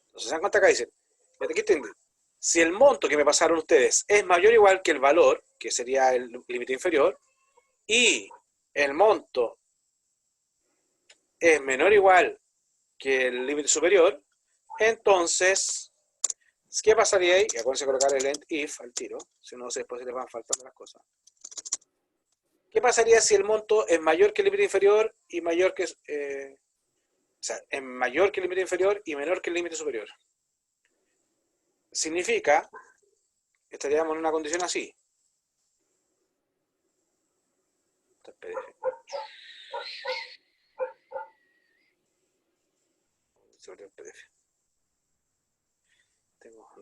Entonces, ¿se dan cuenta acá? Dicen, aquí entienden. Si el monto que me pasaron ustedes es mayor o igual que el valor, que sería el límite inferior, y el monto es menor o igual que el límite superior, entonces, ¿qué pasaría ahí? Y acuérdense de colocar el end if al tiro, si no, después se les van faltando las cosas. ¿Qué pasaría si el monto es mayor que el límite inferior y mayor que... o sea, es mayor que el límite inferior y menor que el límite superior? Significa que estaríamos en una condición así. Sobre el PDF.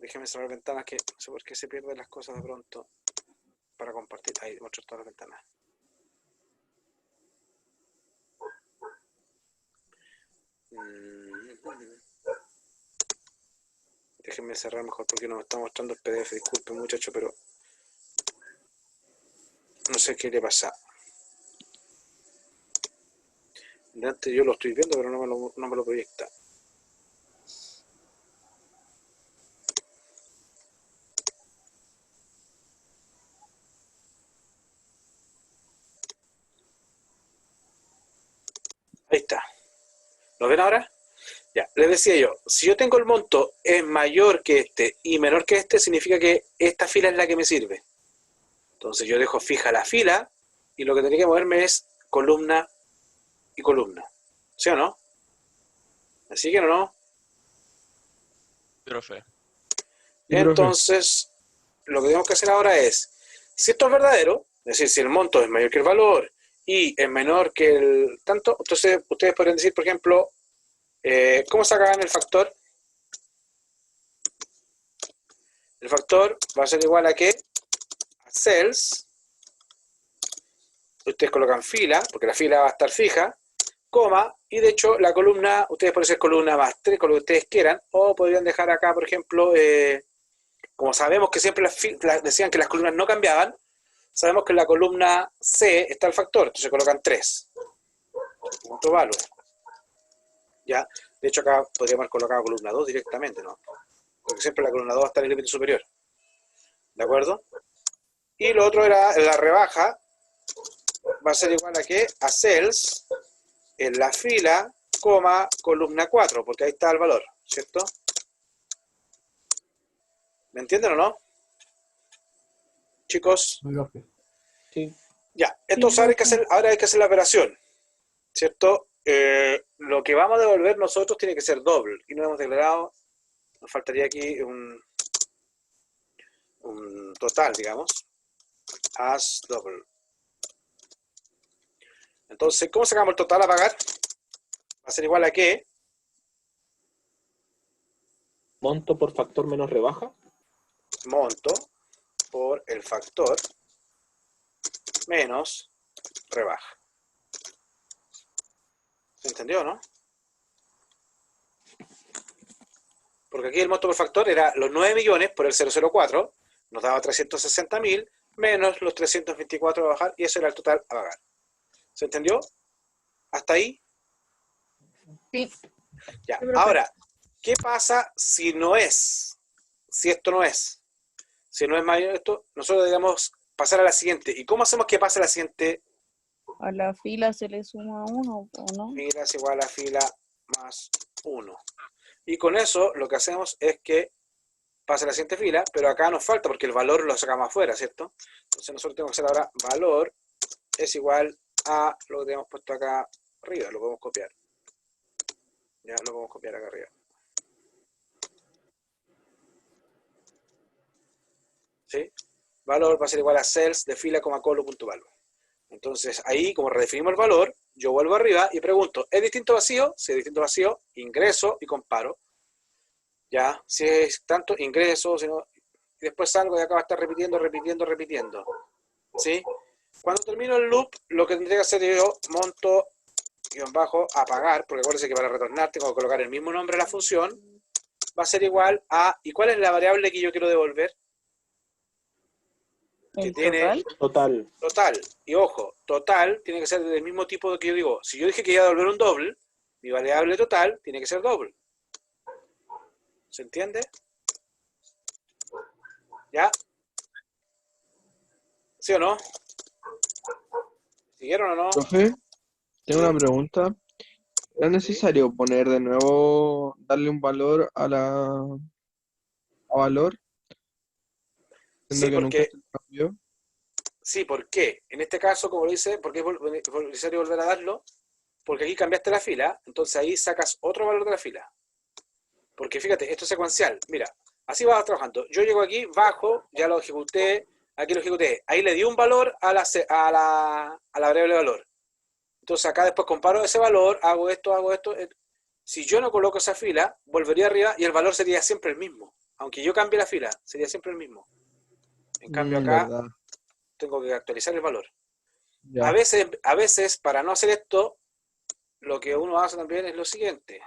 Déjenme cerrar ventanas que no sé por qué se pierden las cosas de pronto para compartir. Ahí muestro todas las ventanas. Déjenme cerrar mejor porque nos está mostrando el PDF. Disculpen muchachos, pero no sé qué le pasa. De antes yo lo estoy viendo, pero no me lo proyecta. Ahí está. ¿Lo ven ahora? Ya, les decía yo, si yo tengo el monto es mayor que este y menor que este, significa que esta fila es la que me sirve. Entonces yo dejo fija la fila y lo que tendría que moverme es columna y columna. ¿Sí o no? ¿Así que no? Profe. Entonces, lo que tenemos que hacer ahora es, si esto es verdadero, es decir, si el monto es mayor que el valor y es menor que el tanto, entonces ustedes podrían decir, por ejemplo, ¿cómo sacan el factor? El factor va a ser igual a ¿qué? A cells. Ustedes colocan fila, porque la fila va a estar fija, coma, y de hecho la columna, ustedes pueden hacer columna más 3, con lo que ustedes quieran, o podrían dejar acá, por ejemplo, como sabemos que siempre decían que las columnas no cambiaban, sabemos que en la columna C está el factor, entonces colocan 3. Punto valor. Ya, de hecho acá podríamos haber colocado columna 2 directamente, ¿no? Porque siempre la columna 2 va a estar en el límite superior. ¿De acuerdo? Y lo otro era la rebaja, va a ser igual a ¿qué? A cells en la fila, coma, columna 4, porque ahí está el valor, ¿cierto? ¿Me entienden o no? Chicos. Sí. Ya, entonces ahora hay que hacer la operación, ¿cierto? Lo que vamos a devolver nosotros tiene que ser doble, y no hemos declarado, nos faltaría aquí un total, digamos, as double. Entonces, ¿cómo sacamos el total a pagar? Va a ser igual a ¿qué? Monto por factor menos rebaja. Monto por el factor menos rebaja. ¿Se entendió, no? Porque aquí el monto por factor era los 9 millones por el 004, nos daba 360.000, menos los 324 a bajar, y eso era el total a pagar. ¿Se entendió? ¿Hasta ahí? Sí. Ya, ahora, ¿qué pasa si no es? Si esto no es. Si no es mayor esto, nosotros deberíamos pasar a la siguiente. ¿Y cómo hacemos que pase a la siguiente? A la fila se le suma 1, ¿o no? Fila es igual a fila más 1. Y con eso lo que hacemos es que pase a la siguiente fila, pero acá nos falta porque el valor lo sacamos afuera, ¿cierto? Entonces nosotros tenemos que hacer ahora valor es igual a lo que tenemos puesto acá arriba, lo podemos copiar. Ya lo podemos copiar acá arriba. ¿Sí? Valor va a ser igual a cells de fila, colo.valor. Entonces ahí, como redefinimos el valor, yo vuelvo arriba y pregunto, ¿es distinto vacío? Si es distinto vacío, ingreso y comparo. Ya, si es tanto, ingreso, si no, y después salgo de acá va a estar repitiendo. ¿Sí? Cuando termino el loop, lo que tendría que hacer yo, monto guión bajo a pagar, porque acuérdense que para retornar tengo que colocar el mismo nombre de la función, va a ser igual a, ¿y cuál es la variable que yo quiero devolver? Que ¿El tiene total? total, y ojo, total tiene que ser del mismo tipo de que yo digo, si yo dije que iba a devolver un doble, mi variable total tiene que ser doble. ¿Se entiende? ¿Ya? ¿Sí o no? ¿Siguieron o no? Profe, tengo una pregunta. ¿Es necesario poner de nuevo, darle un valor a valor, siendo Sí, que nunca porque se cambió? sí, ¿por qué? En este caso, como lo dice, ¿por qué es necesario volver a darlo? Porque aquí cambiaste la fila, entonces ahí sacas otro valor de la fila. Porque fíjate, esto es secuencial. Mira, así vas trabajando. Yo llego aquí, bajo, ya lo ejecuté, aquí lo ejecuté. Ahí le di un valor a la variable valor. Entonces acá después comparo ese valor, hago esto, hago esto. Si yo no coloco esa fila, volvería arriba y el valor sería siempre el mismo. Aunque yo cambie la fila, sería siempre el mismo. En cambio acá Verdad. tengo que actualizar el valor. Ya. A veces, para no hacer esto, lo que uno hace también es lo siguiente.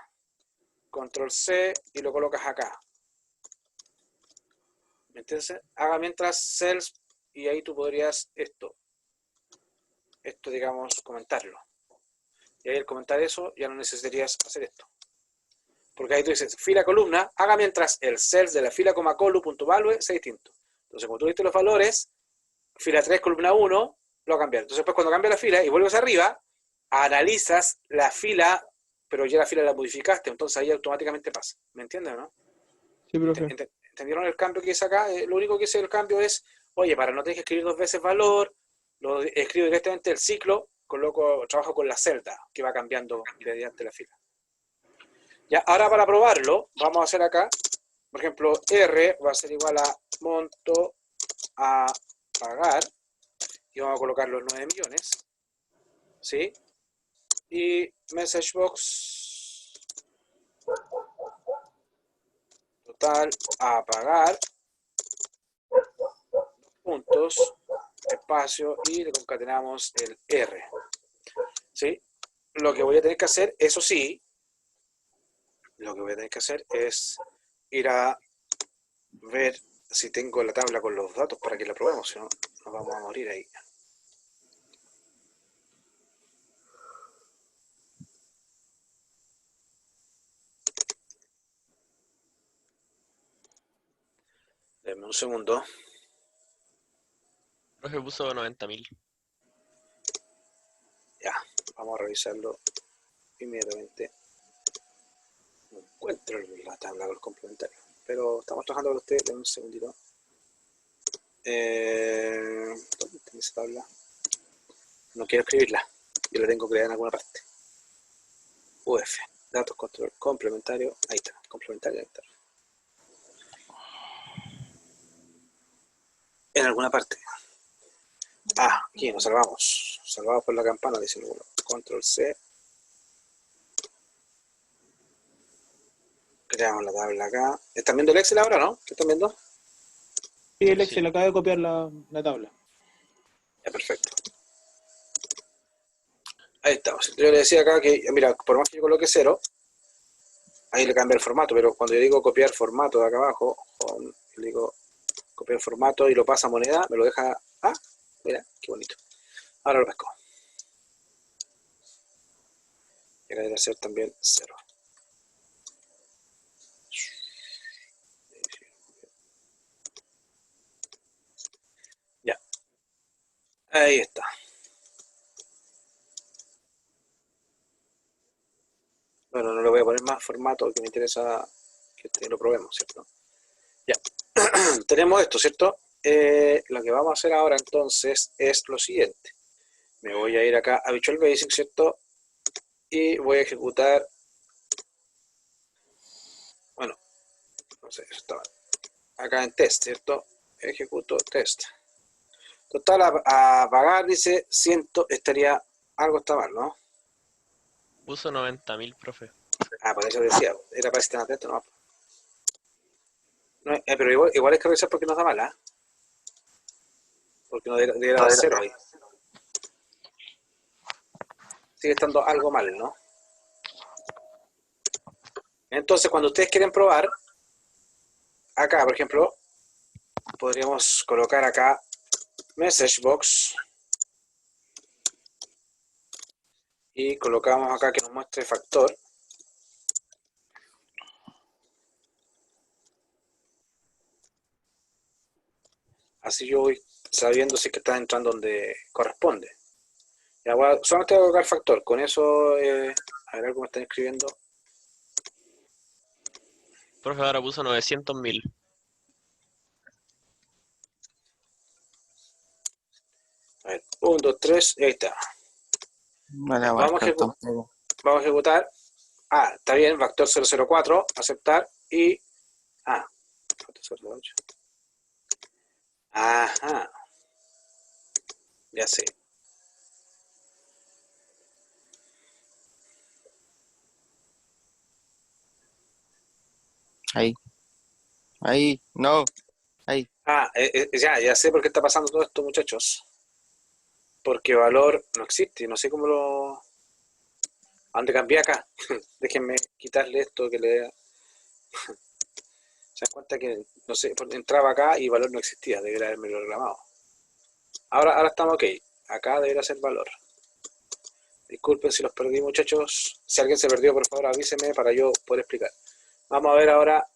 Control C y lo colocas acá. ¿Me entiendes? Haga mientras cells y ahí tú podrías esto, digamos, comentarlo. Y ahí al comentar eso ya no necesitarías hacer esto. Porque ahí tú dices, fila columna, haga mientras el cells de la fila colu.value sea distinto. Entonces, como tú diste los valores, fila 3, columna 1, lo va a cambiar. Entonces, después cuando cambia la fila y vuelves arriba, analizas la fila, pero ya la fila la modificaste, entonces ahí automáticamente pasa. ¿Me entiendes o no? Sí, profe. ¿Entendieron el cambio que hice acá? Lo único que hice el cambio es, oye, para no tener que escribir dos veces valor, lo escribo directamente el ciclo, trabajo con la celda, que va cambiando mediante la fila. Ya, ahora para probarlo, vamos a hacer acá, por ejemplo, R va a ser igual a monto a pagar, y vamos a colocar los 9 millones, ¿sí? Y message box total a pagar, puntos, espacio, y le concatenamos el R, ¿sí? Lo que voy a tener que hacer, eso sí, lo que voy a tener que hacer es ir a ver si tengo la tabla con los datos para que la probemos, si no, nos vamos a morir ahí. Denme un segundo. Profe puso 90.000. Ya, vamos a revisarlo inmediatamente. No encuentro la tabla con los complementarios, pero estamos trabajando con usted. Denme un segundito. ¿Dónde está esa tabla? No quiero escribirla. Yo la tengo creada en alguna parte. UF, datos, control, complementario. Ahí está, complementario, ahí está. En alguna parte. Ah, aquí nos salvamos. Salvados por la campana, dice uno. Control C. Creamos la tabla acá. ¿Están viendo el Excel ahora, no? ¿Qué están viendo? Sí, el Excel acaba de copiar la tabla. Ya, perfecto. Ahí estamos. Yo le decía acá que, mira, por más que yo coloque 0, ahí le cambia el formato, pero cuando yo digo copiar formato de acá abajo, le digo copiar formato y lo pasa a moneda, me lo deja. Ah, mira, qué bonito. Ahora lo pesco. Y acá debe ser también 0. Ya. Ahí está. Bueno, no le voy a poner más formato, que me interesa que lo probemos, ¿cierto? Ya. Tenemos esto, ¿cierto? Lo que vamos a hacer ahora entonces es lo siguiente. Me voy a ir acá a Visual Basic, ¿cierto? Y voy a ejecutar, bueno, no sé, estaba acá en test, ¿cierto? Ejecuto test. Total, a pagar, dice, 100, estaría, algo está mal, ¿no? Puso 90.000, profe. Ah, por eso decía, era para estar atento, ¿no? No, pero igual hay que revisar porque nos da mal, ¿ah? Porque no debería dar 0 ahí. sigue estando algo mal, ¿no? Entonces, cuando ustedes quieren probar, acá, por ejemplo, podríamos colocar acá message box y colocamos acá que nos muestre factor. Así yo voy sabiendo si es que está entrando donde corresponde. Ya, solamente voy a colocar factor. Con eso, a ver algo me están escribiendo. Profe, ahora puso 900.000. A ver, 1, 2, 3, y ahí está. Vale, Vamos a ejecutar. Ah, está bien, factor 004, aceptar y... Ah, factor 008. Ajá. Ya sé. Ahí, no, ahí. Ah, ya sé por qué está pasando todo esto, muchachos. Porque valor no existe, no sé cómo lo... ¿A dónde cambié acá? Déjenme quitarle esto que le... Se dan cuenta que, no sé, entraba acá y valor no existía, debería haberme lo reclamado. Ahora estamos ok. Acá debería ser valor. Disculpen si los perdí, muchachos. Si alguien se perdió, por favor avíseme para yo poder explicar. Vamos a ver ahora.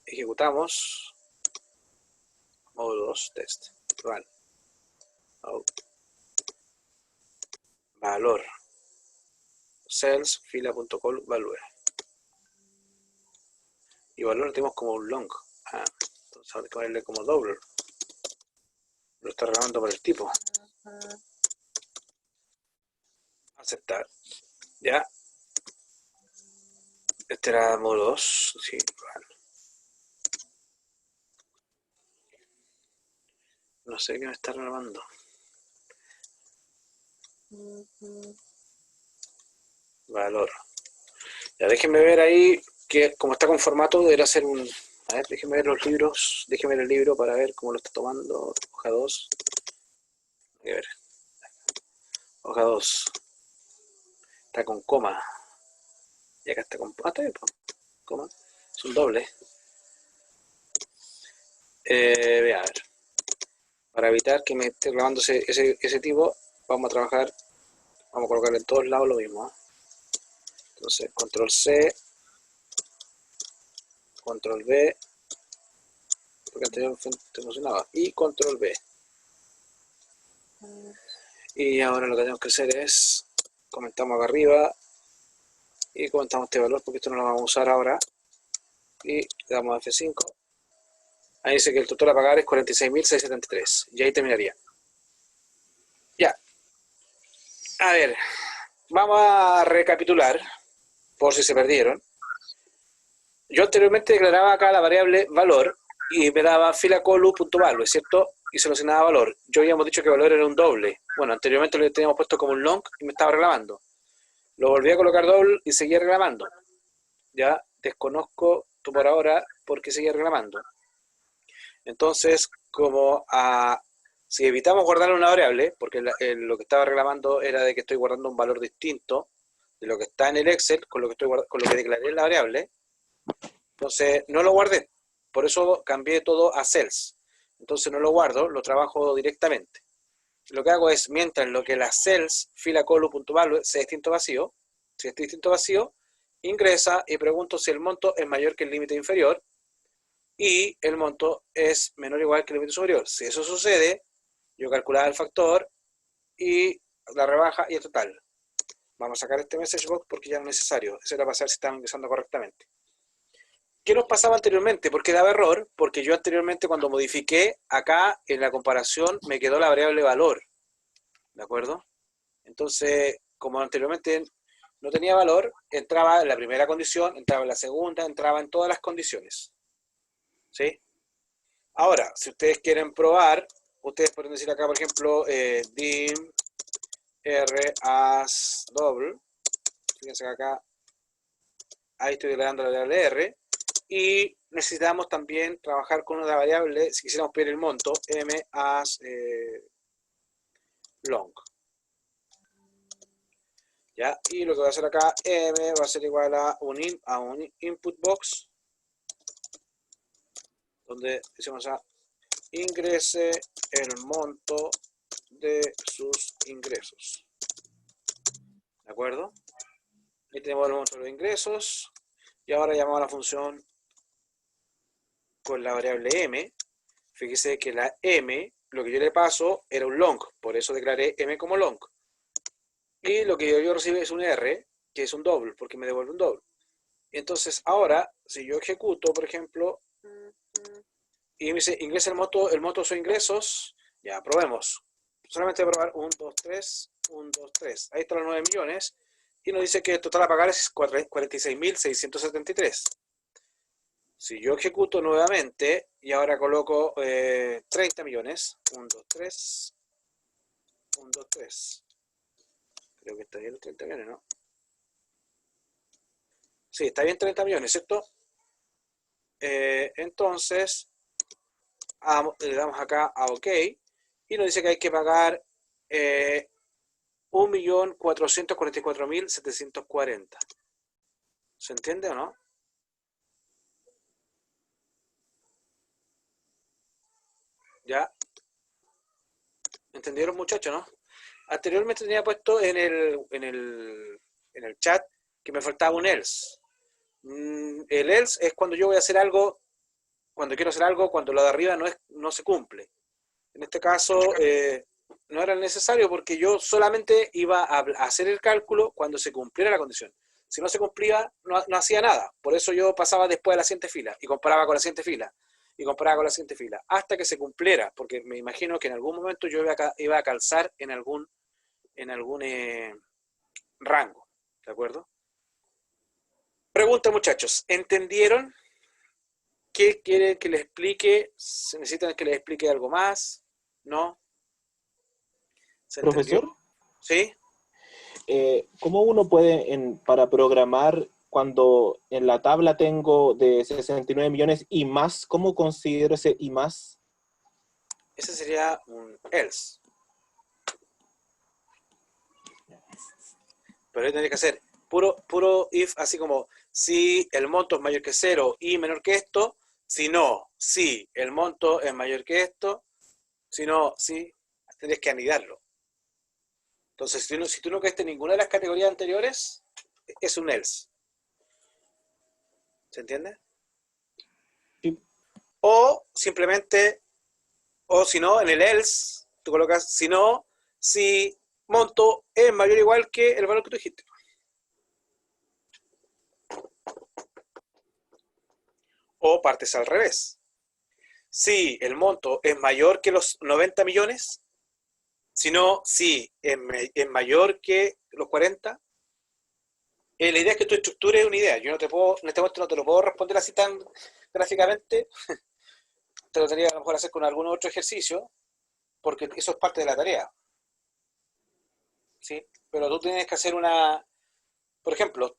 Ejecutamos. Módulo 2, test. Run. Out. Valor. Cells, fila.col, value. Y valor lo tenemos como un long. Ah, entonces hay que ponerle como doble. Lo está regalando por el tipo. Aceptar. Ya. Este era módulo 2. Sí, vale. No sé qué me está grabando. Valor. Ya déjenme ver ahí que como está con formato deberá ser un... A ver, déjenme ver los libros. Déjenme ver el libro para ver cómo lo está tomando. Hoja 2. A ver. Hoja 2. Está con coma. Y acá está con... Ah, está bien, coma. Es un doble. A ver. Para evitar que me esté grabando ese tipo, vamos a trabajar, vamos a colocar en todos lados lo mismo. Entonces, control C, control V, porque anteriormente funcionaba, y control V. Y ahora lo que tenemos que hacer es, comentamos acá arriba, y comentamos este valor, porque esto no lo vamos a usar ahora, y le damos F5. Ahí dice que el total a pagar es 46.673, y ahí terminaría. Ya. A ver, vamos a recapitular, por si se perdieron. Yo anteriormente declaraba acá la variable valor y me daba fila.colu.value, ¿cierto? Y se lo asignaba valor. Yo habíamos dicho que valor era un doble. Bueno, anteriormente lo teníamos puesto como un long y me estaba reclamando. Lo volví a colocar doble y seguía reclamando. Ya desconozco por ahora por qué seguía reclamando. Entonces, como si evitamos guardar una variable, porque lo que estaba reclamando era de que estoy guardando un valor distinto de lo que está en el Excel con lo que declaré en la variable, entonces no lo guardé. Por eso cambié todo a cells. Entonces no lo guardo, lo trabajo directamente. Lo que hago es, mientras lo que las cells fila.colu.value sea distinto vacío, si es distinto vacío, ingresa y pregunto si el monto es mayor que el límite inferior y el monto es menor o igual que el límite superior. Si eso sucede, yo calculaba el factor y la rebaja y el total. Vamos a sacar este message box porque ya no es necesario. Eso era para saber si estaban ingresando correctamente. ¿Qué nos pasaba anteriormente? ¿Por qué daba error? Porque yo anteriormente cuando modifiqué acá en la comparación me quedó la variable valor. ¿De acuerdo? Entonces, como anteriormente no tenía valor, entraba en la primera condición, entraba en la segunda, entraba en todas las condiciones. ¿Sí? Ahora, si ustedes quieren probar, ustedes pueden decir acá, por ejemplo, dim r as double. Fíjense acá, ahí estoy declarando la variable r. Y necesitamos también trabajar con una variable, si quisiéramos pedir el monto, m as long. ¿Ya? Y lo que voy a hacer acá, M va a ser igual a un input box, donde decimos a ingrese el monto de sus ingresos. ¿De acuerdo? Ahí tenemos el monto de los ingresos. Y ahora llamamos a la función con la variable M. Fíjese que la M, lo que yo le paso, era un long. Por eso declaré M como long. Y lo que yo recibí es un R, que es un double, porque me devuelve un double. Entonces, ahora, si yo ejecuto, por ejemplo, y me dice, ingresa el monto de sus ingresos, ya, probemos. Solamente voy a probar 1, 2, 3, 1, 2, 3. Ahí están los 9 millones. Y nos dice que el total a pagar es 46.673. Si yo ejecuto nuevamente, y ahora coloco 30 millones, 1, 2, 3, 1, 2, 3. Creo que está bien los 30 millones, ¿no? Sí, está bien 30 millones, ¿cierto? Entonces, le damos acá a OK, y nos dice que hay que pagar 1.444.740. ¿Se entiende o no? ¿Ya? ¿Entendieron, muchachos, no? Anteriormente tenía puesto en el chat que me faltaba un else. El else es cuando yo voy a hacer algo, cuando quiero hacer algo, cuando lo de arriba no se cumple. En este caso no era necesario porque yo solamente iba a hacer el cálculo cuando se cumpliera la condición. Si no se cumplía, no hacía nada. Por eso yo pasaba después a la siguiente fila y comparaba con la siguiente fila. Y comparaba con la siguiente fila, hasta que se cumpliera, porque me imagino que en algún momento yo iba a calzar en algún rango, ¿de acuerdo? Pregunta, muchachos, ¿entendieron? ¿Qué quieren que les explique? ¿Se necesitan que les explique algo más? ¿No? ¿Se entendió? Profesor, ¿Sí? ¿cómo uno puede, para programar, cuando en la tabla tengo de 69 millones y más, cómo considero ese y más? Ese sería un else. Pero ahí tendría que hacer puro if, así como si el monto es mayor que 0 y menor que esto, si no, si el monto es mayor que esto, si no, si, tendrías que anidarlo. Entonces, si tú no caíste en ninguna de las categorías anteriores, es un else. ¿Se entiende? Sí. O simplemente, o si no, en el else, tú colocas, si no, si monto es mayor o igual que el valor que tú dijiste. O partes al revés. Si el monto es mayor que los 90 millones, si no, si es mayor que los 40, la idea es que tú estructures una idea. Yo no te puedo, en este momento no te lo puedo responder así tan gráficamente. Te lo tendría que a lo mejor hacer con algún otro ejercicio, porque eso es parte de la tarea. ¿Sí? Pero tú tienes que hacer una, por ejemplo,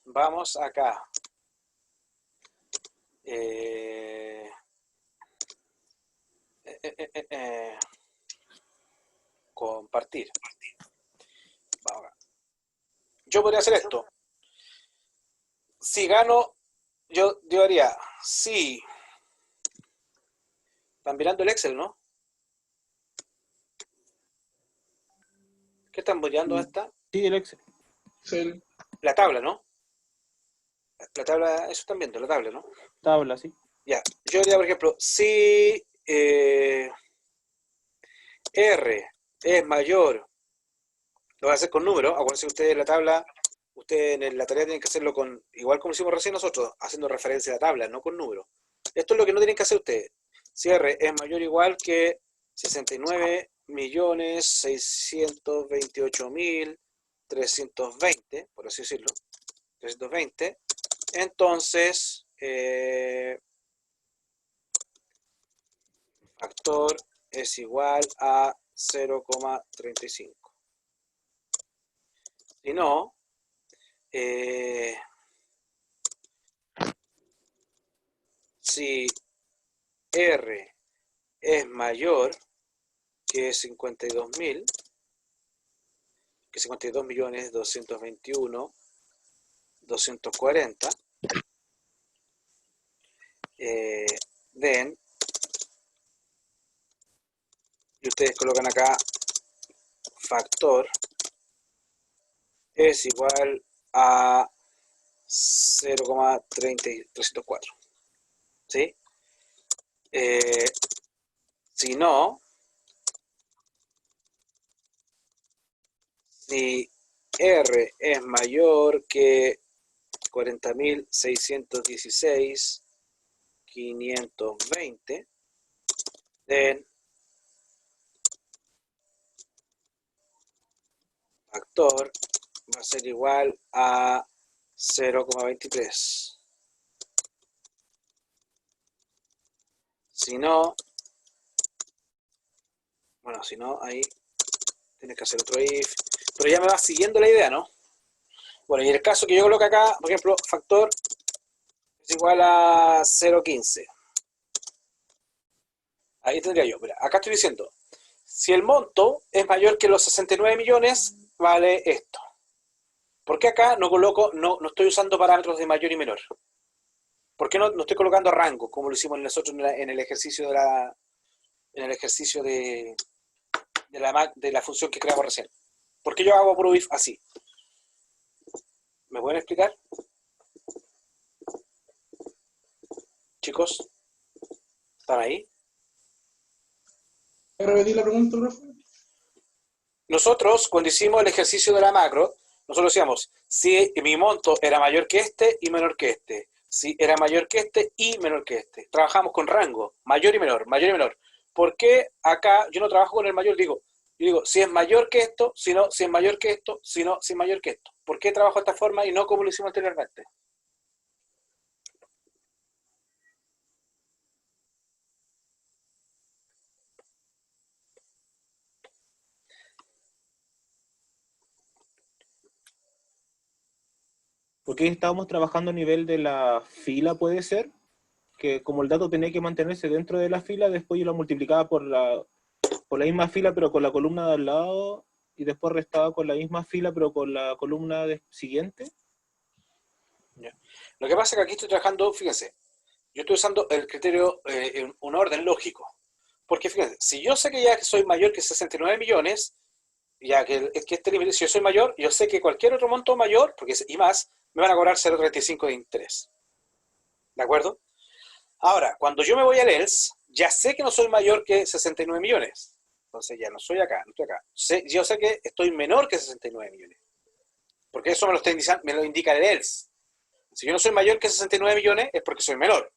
vamos acá. Compartir. Vamos acá. Yo podría hacer esto. Si gano, yo haría, si... Están mirando el Excel, ¿no? ¿Qué están mirando esta? Sí, el Excel. Sí. La tabla, ¿no? La tabla, eso están viendo, la tabla, ¿no? Tabla, sí. Ya, yo diría, por ejemplo, si R es mayor, lo voy a hacer con números, acuérdense que ustedes en la tabla, ustedes en la tarea tienen que hacerlo con, igual como hicimos recién nosotros, haciendo referencia a la tabla, no con números. Esto es lo que no tienen que hacer ustedes. Si R es mayor o igual que 69.628.320, por así decirlo, 320, entonces factor es igual a 0,35. Si no, si R es mayor que 52.000, que 52.221.240, den, y ustedes colocan acá factor es igual a 0,304, ¿sí? Si no, si R es mayor que 40.616.520, then factor va a ser igual a 0,23. Si no, bueno, si no, ahí tienes que hacer otro if, pero ya me va siguiendo la idea, ¿no? Bueno, y en el caso que yo coloque acá, por ejemplo, factor es igual a 0,15. Ahí tendría yo, mira, acá estoy diciendo, si el monto es mayor que los 69 millones, vale esto. ¿Por qué acá no coloco, no estoy usando parámetros de mayor y menor? ¿Por qué no estoy colocando rango, como lo hicimos nosotros en el ejercicio de la función que creamos recién? ¿Por qué yo hago puro if así? ¿Me pueden explicar? Chicos, ¿están ahí? ¿Repetir la pregunta, profe? Nosotros, cuando hicimos el ejercicio de la macro, nosotros decíamos, si mi monto era mayor que este y menor que este, si era mayor que este y menor que este. Trabajamos con rango, mayor y menor, mayor y menor. ¿Por qué acá yo no trabajo con el mayor? Yo digo, si es mayor que esto, si no, si es mayor que esto, si no, si es mayor que esto. ¿Por qué trabajo de esta forma y no como lo hicimos anteriormente? Porque estábamos trabajando a nivel de la fila, puede ser, que como el dato tenía que mantenerse dentro de la fila, después yo lo multiplicaba por la misma fila, pero con la columna de al lado, y después restaba con la misma fila, pero con la columna siguiente. Ya. Lo que pasa es que aquí estoy trabajando, fíjense, yo estoy usando el criterio en un orden lógico. Porque fíjense, si yo sé que ya que soy mayor que 69 millones, ya que este límite, si yo soy mayor, yo sé que cualquier otro monto mayor, y más, me van a cobrar 0,35 de interés. ¿De acuerdo? Ahora, cuando yo me voy al else, ya sé que no soy mayor que 69 millones. Entonces ya no soy acá, no estoy acá. Yo sé que estoy menor que 69 millones. Porque eso me lo indica el else. Si yo no soy mayor que 69 millones, es porque soy menor.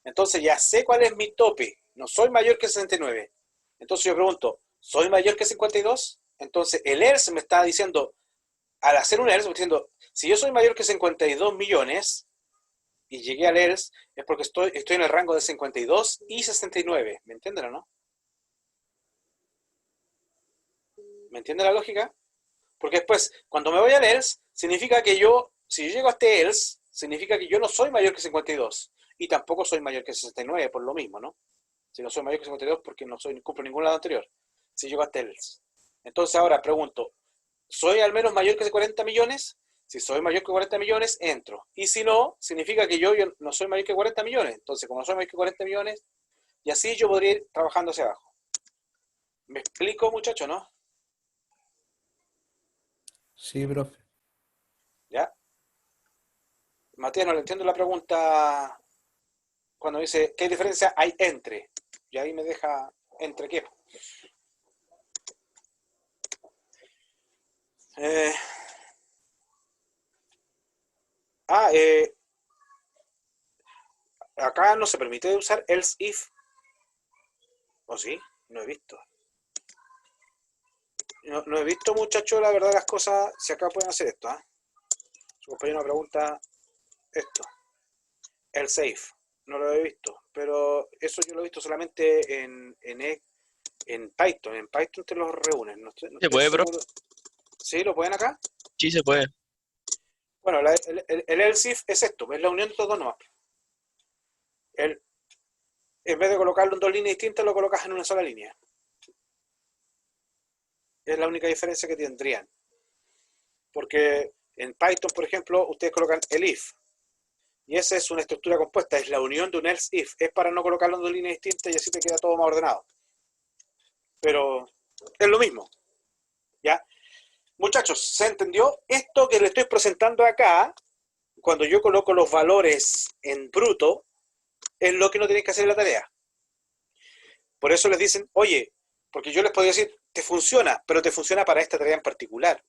Entonces ya sé cuál es mi tope. No soy mayor que 69. Entonces yo pregunto, ¿soy mayor que 52? Entonces el else me está diciendo, al hacer un else, me está diciendo, si yo soy mayor que 52 millones y llegué al else, es porque estoy en el rango de 52 y 69. ¿Me entienden o no? ¿Me entiende la lógica? Porque después, cuando me voy al else, significa que si yo llego a este else, significa que yo no soy mayor que 52 y tampoco soy mayor que 69 por lo mismo, ¿no? Si no soy mayor que 52 porque no cumplo ningún lado anterior. Si llego a este else. Entonces ahora pregunto, ¿soy al menos mayor que 40 millones? Si soy mayor que 40 millones, entro. Y si no, significa que yo no soy mayor que 40 millones. Entonces, como no soy mayor que 40 millones, y así yo podría ir trabajando hacia abajo. ¿Me explico, muchacho, no? Sí, profe. ¿Ya? Matías, no le entiendo la pregunta cuando dice, ¿qué diferencia hay entre? Y ahí me deja, ¿entre qué? Acá no se permite usar else if. ¿O sí? No he visto. No he visto, muchachos, la verdad las cosas, si acá pueden hacer esto, ¿eh? Su compañero me pregunta esto. Else if. No lo he visto, pero eso yo lo he visto solamente en Python. En Python te los reúnen. No ¿Se puede, bro? ¿Sí? ¿Lo pueden acá? Sí, se puede. Bueno, el else if es esto, es la unión de estos dos nomás. En vez de colocarlo en dos líneas distintas, lo colocas en una sola línea. Es la única diferencia que tendrían. Porque en Python, por ejemplo, ustedes colocan el if. Y esa es una estructura compuesta, es la unión de un else if. Es para no colocarlo en dos líneas distintas y así te queda todo más ordenado. Pero es lo mismo. ¿Ya? Muchachos, ¿se entendió? Esto que les estoy presentando acá, cuando yo coloco los valores en bruto, es lo que no tienen que hacer en la tarea. Por eso les dicen, oye, porque yo les podría decir, te funciona, pero te funciona para esta tarea en particular.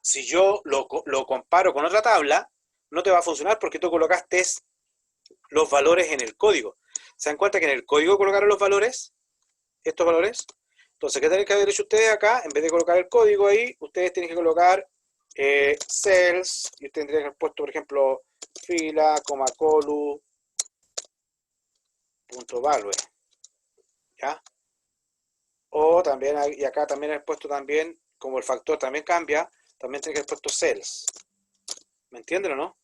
Si yo lo comparo con otra tabla, no te va a funcionar porque tú colocaste los valores en el código. ¿Se dan cuenta que en el código colocaron los valores? Estos valores. Entonces, ¿qué tienen que haber hecho ustedes acá? En vez de colocar el código ahí, ustedes tienen que colocar cells, y ustedes tendrían que haber puesto, por ejemplo, fila, colu, punto value. ¿Ya? O también, y acá también he puesto también, como el factor también cambia, también tienen que haber puesto cells. ¿Me entienden o no?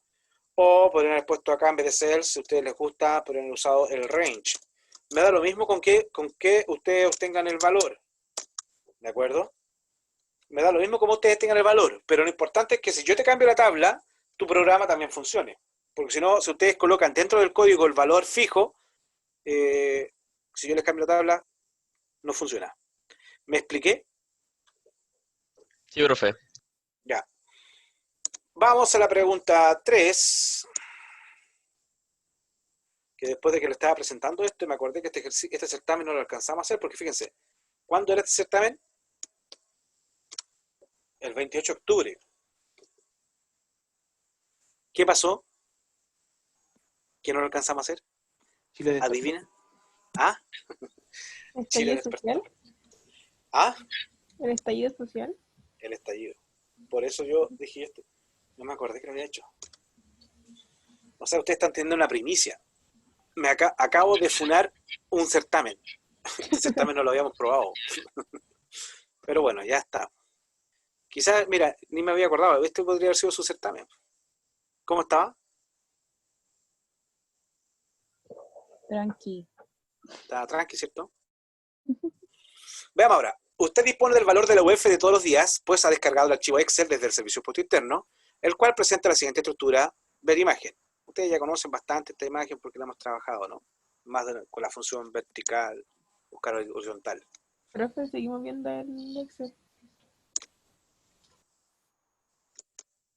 O podrían haber puesto acá en vez de cells, si a ustedes les gusta, podrían haber usado el range. Me da lo mismo con que ustedes obtengan el valor. ¿De acuerdo? Me da lo mismo como ustedes tengan el valor, pero lo importante es que si yo te cambio la tabla, tu programa también funcione. Porque si no, si ustedes colocan dentro del código el valor fijo, si yo les cambio la tabla, no funciona. ¿Me expliqué? Sí, profe. Ya. Vamos a la pregunta 3. Que después de que le estaba presentando esto, me acordé que este certamen no lo alcanzamos a hacer, porque fíjense, ¿cuándo era este certamen? El 28 de octubre. ¿Qué pasó? ¿Que no lo alcanzamos a hacer? ¿Adivina? ¿Ah? ¿Estallido social? ¿Ah? ¿El estallido social? El estallido. Por eso yo dije esto. No me acordé que lo había hecho. O sea, ustedes están teniendo una primicia. Acabo de funar un certamen. El certamen no lo habíamos probado. Pero bueno, ya está. Quizás, mira, ni me había acordado. Este podría haber sido su certamen. ¿Cómo estaba? Tranqui. Estaba tranqui, ¿cierto? Veamos ahora. Usted dispone del valor de la UF de todos los días, pues ha descargado el archivo Excel desde el servicio de puesto interno, el cual presenta la siguiente estructura, ver imagen. Ustedes ya conocen bastante esta imagen porque la hemos trabajado, ¿no? Más con la función vertical, buscar horizontal. Profe, seguimos viendo el Excel.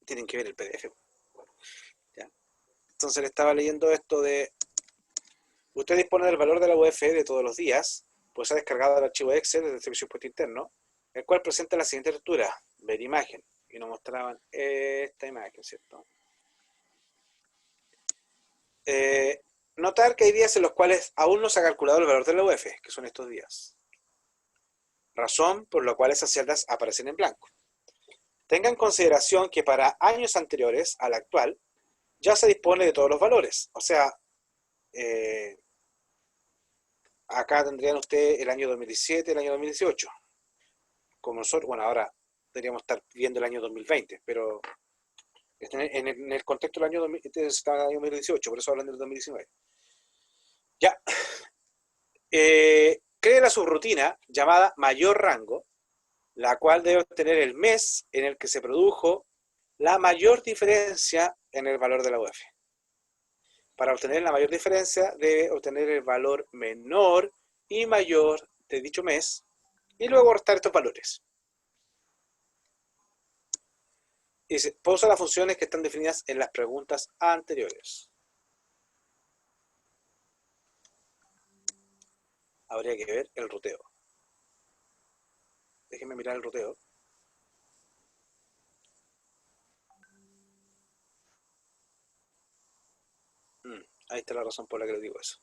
Tienen que ver el PDF. ¿Ya? Entonces le estaba leyendo esto de... Usted dispone del valor de la UF de todos los días, pues ha descargado el archivo Excel desde el servicio de puesto interno, el cual presenta la siguiente estructura, ver imagen. Y nos mostraban esta imagen, ¿cierto? Notar que hay días en los cuales aún no se ha calculado el valor de la UF, que son estos días. Razón por la cual esas celdas aparecen en blanco. Tenga en consideración que para años anteriores al actual, ya se dispone de todos los valores. O sea, acá tendrían ustedes el año 2017, el año 2018. Como nosotros, bueno, ahora deberíamos estar viendo el año 2020, pero en el contexto del año 2018, por eso hablan del 2019. Ya. Cree la subrutina llamada mayor rango, la cual debe obtener el mes en el que se produjo la mayor diferencia en el valor de la UF. Para obtener la mayor diferencia, debe obtener el valor menor y mayor de dicho mes, y luego restar estos valores. Y se pausa las funciones que están definidas en las preguntas anteriores. Habría que ver el ruteo. Déjenme mirar el ruteo. Ahí está la razón por la que les digo eso.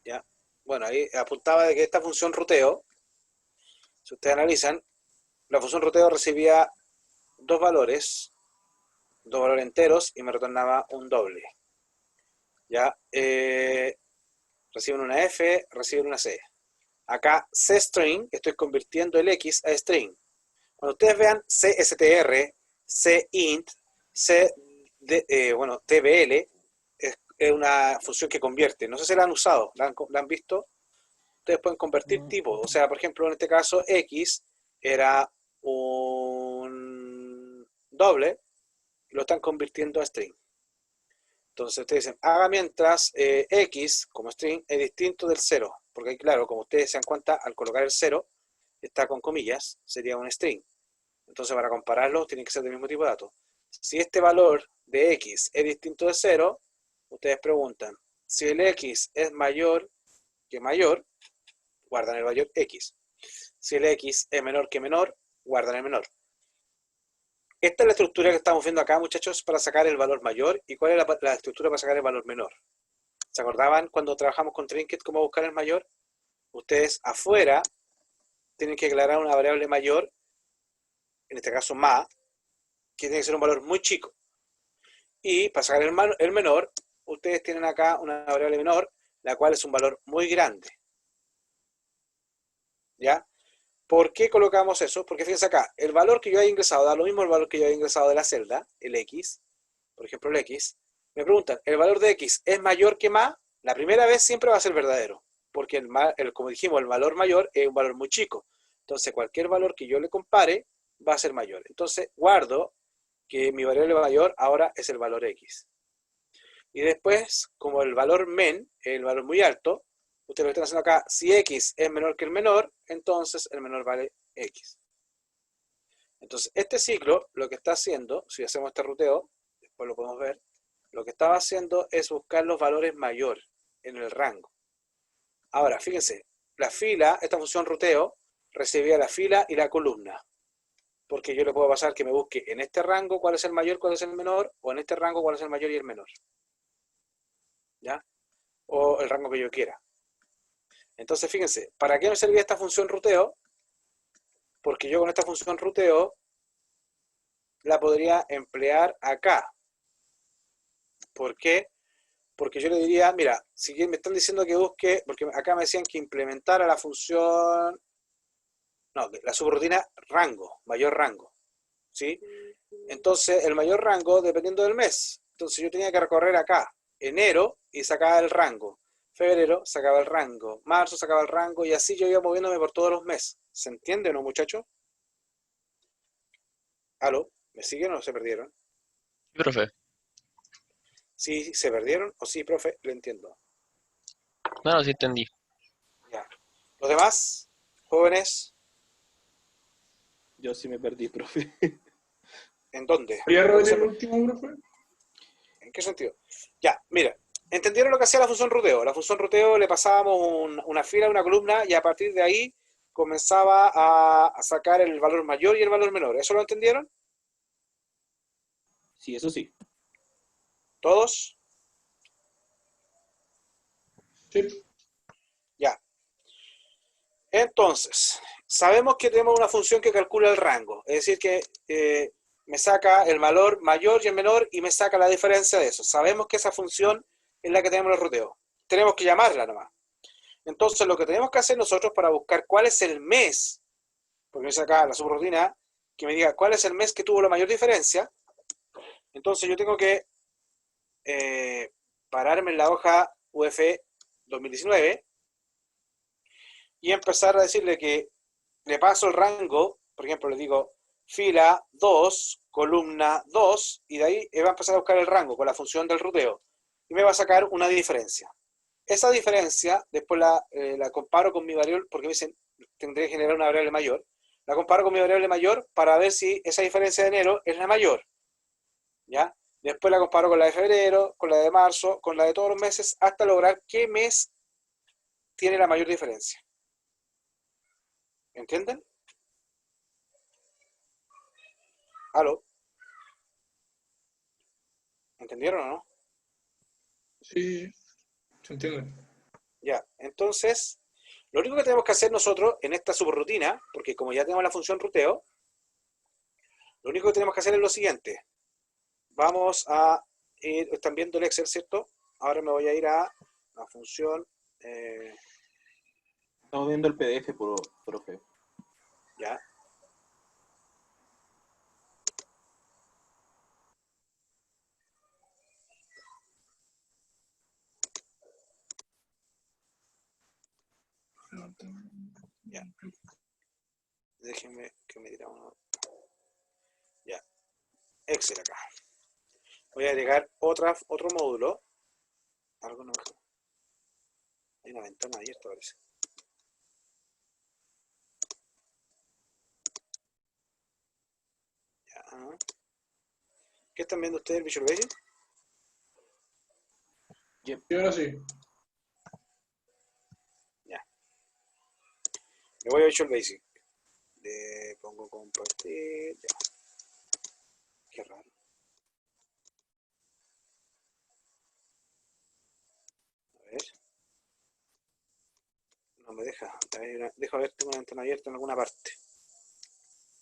Ya. Bueno, ahí apuntaba de que esta función ruteo, si ustedes analizan, la función ruteo recibía dos valores enteros y me retornaba un doble. Ya. Reciben una F, reciben una C. Acá cstring, estoy convirtiendo el X a string. Cuando ustedes vean cstr, cint, tbl, es una función que convierte. No sé si la han usado, la han visto. Ustedes pueden convertir tipos. O sea, por ejemplo, en este caso X era un doble, lo están convirtiendo a string. Entonces ustedes dicen, haga mientras x como string es distinto del 0, porque ahí, claro, como ustedes se dan cuenta, al colocar el 0, está con comillas, sería un string. Entonces para compararlos tienen que ser del mismo tipo de datos. Si este valor de x es distinto de 0, ustedes preguntan, si el x es mayor que mayor, guardan el valor x. Si el x es menor que menor, guardan el menor. Esta es la estructura que estamos viendo acá, muchachos, para sacar el valor mayor. ¿Y cuál es la estructura para sacar el valor menor? ¿Se acordaban cuando trabajamos con Trinket cómo buscar el mayor? Ustedes afuera tienen que declarar una variable mayor, en este caso ma, que tiene que ser un valor muy chico. Y para sacar el menor, ustedes tienen acá una variable menor, la cual es un valor muy grande. ¿Ya? ¿Por qué colocamos eso? Porque fíjense acá, el valor que yo haya ingresado da lo mismo el valor que yo haya ingresado de la celda, el x, por ejemplo el x. Me preguntan, ¿el valor de x es mayor que ma? La primera vez siempre va a ser verdadero, porque como dijimos, el valor mayor es un valor muy chico. Entonces cualquier valor que yo le compare va a ser mayor. Entonces guardo que mi variable mayor ahora es el valor x. Y después, como el valor men es el valor muy alto, ustedes lo están haciendo acá, si x es menor que el menor, entonces el menor vale x. Entonces, este ciclo, lo que está haciendo, si hacemos este ruteo, después lo podemos ver, lo que estaba haciendo es buscar los valores mayor en el rango. Ahora, fíjense, la fila, esta función ruteo, recibía la fila y la columna. Porque yo le puedo pasar que me busque en este rango cuál es el mayor, cuál es el menor, o en este rango cuál es el mayor y el menor. ¿Ya? O el rango que yo quiera. Entonces, fíjense, ¿para qué me servía esta función ruteo? Porque yo con esta función ruteo la podría emplear acá. ¿Por qué? Porque yo le diría, mira, si me están diciendo que busque, porque acá me decían que implementara la función, no, la subrutina rango, mayor rango, ¿sí? Entonces, el mayor rango dependiendo del mes. Entonces yo tenía que recorrer acá, enero, y sacaba el rango. Febrero sacaba el rango, marzo sacaba el rango, y así yo iba moviéndome por todos los meses. ¿Se entiende o no, muchachos? ¿Aló? ¿Me siguen o se perdieron? Sí, profe. ¿Sí se perdieron o sí, profe? Le entiendo. No, sí entendí. Ya. ¿Los demás? ¿Jóvenes? Yo sí me perdí, profe. ¿En dónde? ¿Podría ¿Dónde repetir se el per- último, profe? ¿En qué sentido? Ya, mira. ¿Entendieron lo que hacía la función ruteo? La función ruteo le pasábamos una fila, una columna, y a partir de ahí comenzaba a sacar el valor mayor y el valor menor. ¿Eso lo entendieron? Sí, eso sí. ¿Todos? Sí. Ya. Entonces, sabemos que tenemos una función que calcula el rango. Es decir, que me saca el valor mayor y el menor y me saca la diferencia de eso. Sabemos que esa función es la que tenemos en el ruteo. Tenemos que llamarla nomás. Entonces, lo que tenemos que hacer nosotros para buscar cuál es el mes, porque me saca la subrutina, que me diga cuál es el mes que tuvo la mayor diferencia, entonces yo tengo que pararme en la hoja UF 2019 y empezar a decirle que le paso el rango, por ejemplo, le digo fila 2, columna 2, y de ahí va a empezar a buscar el rango con la función del ruteo, y me va a sacar una diferencia. Esa diferencia, después la comparo con mi variable, porque me dicen, tendré que generar una variable mayor, la comparo con mi variable mayor para ver si esa diferencia de enero es la mayor, ¿ya? Después la comparo con la de febrero, con la de marzo, con la de todos los meses, hasta lograr qué mes tiene la mayor diferencia. ¿Entienden? ¿Aló? ¿Entendieron o no? Sí, se entiende. Ya, entonces, lo único que tenemos que hacer nosotros en esta subrutina, porque como ya tenemos la función ruteo, lo único que tenemos que hacer es lo siguiente. Vamos a ir, están viendo el Excel, ¿cierto? Ahora me voy a ir a la función, Estamos viendo el PDF, profe. ya. Ya. Déjenme que me diga uno. Ya. Excel acá. Voy a agregar otro módulo. Algo no me... Hay una ventana abierta, parece. Ya. ¿Qué están viendo ustedes, Visual Basic? Y ahora sí. Ya. Me voy a Visual Basic. Le pongo compartir. Ya. Qué raro. A ver. No me deja. Deja ver, tengo una ventana abierta en alguna parte.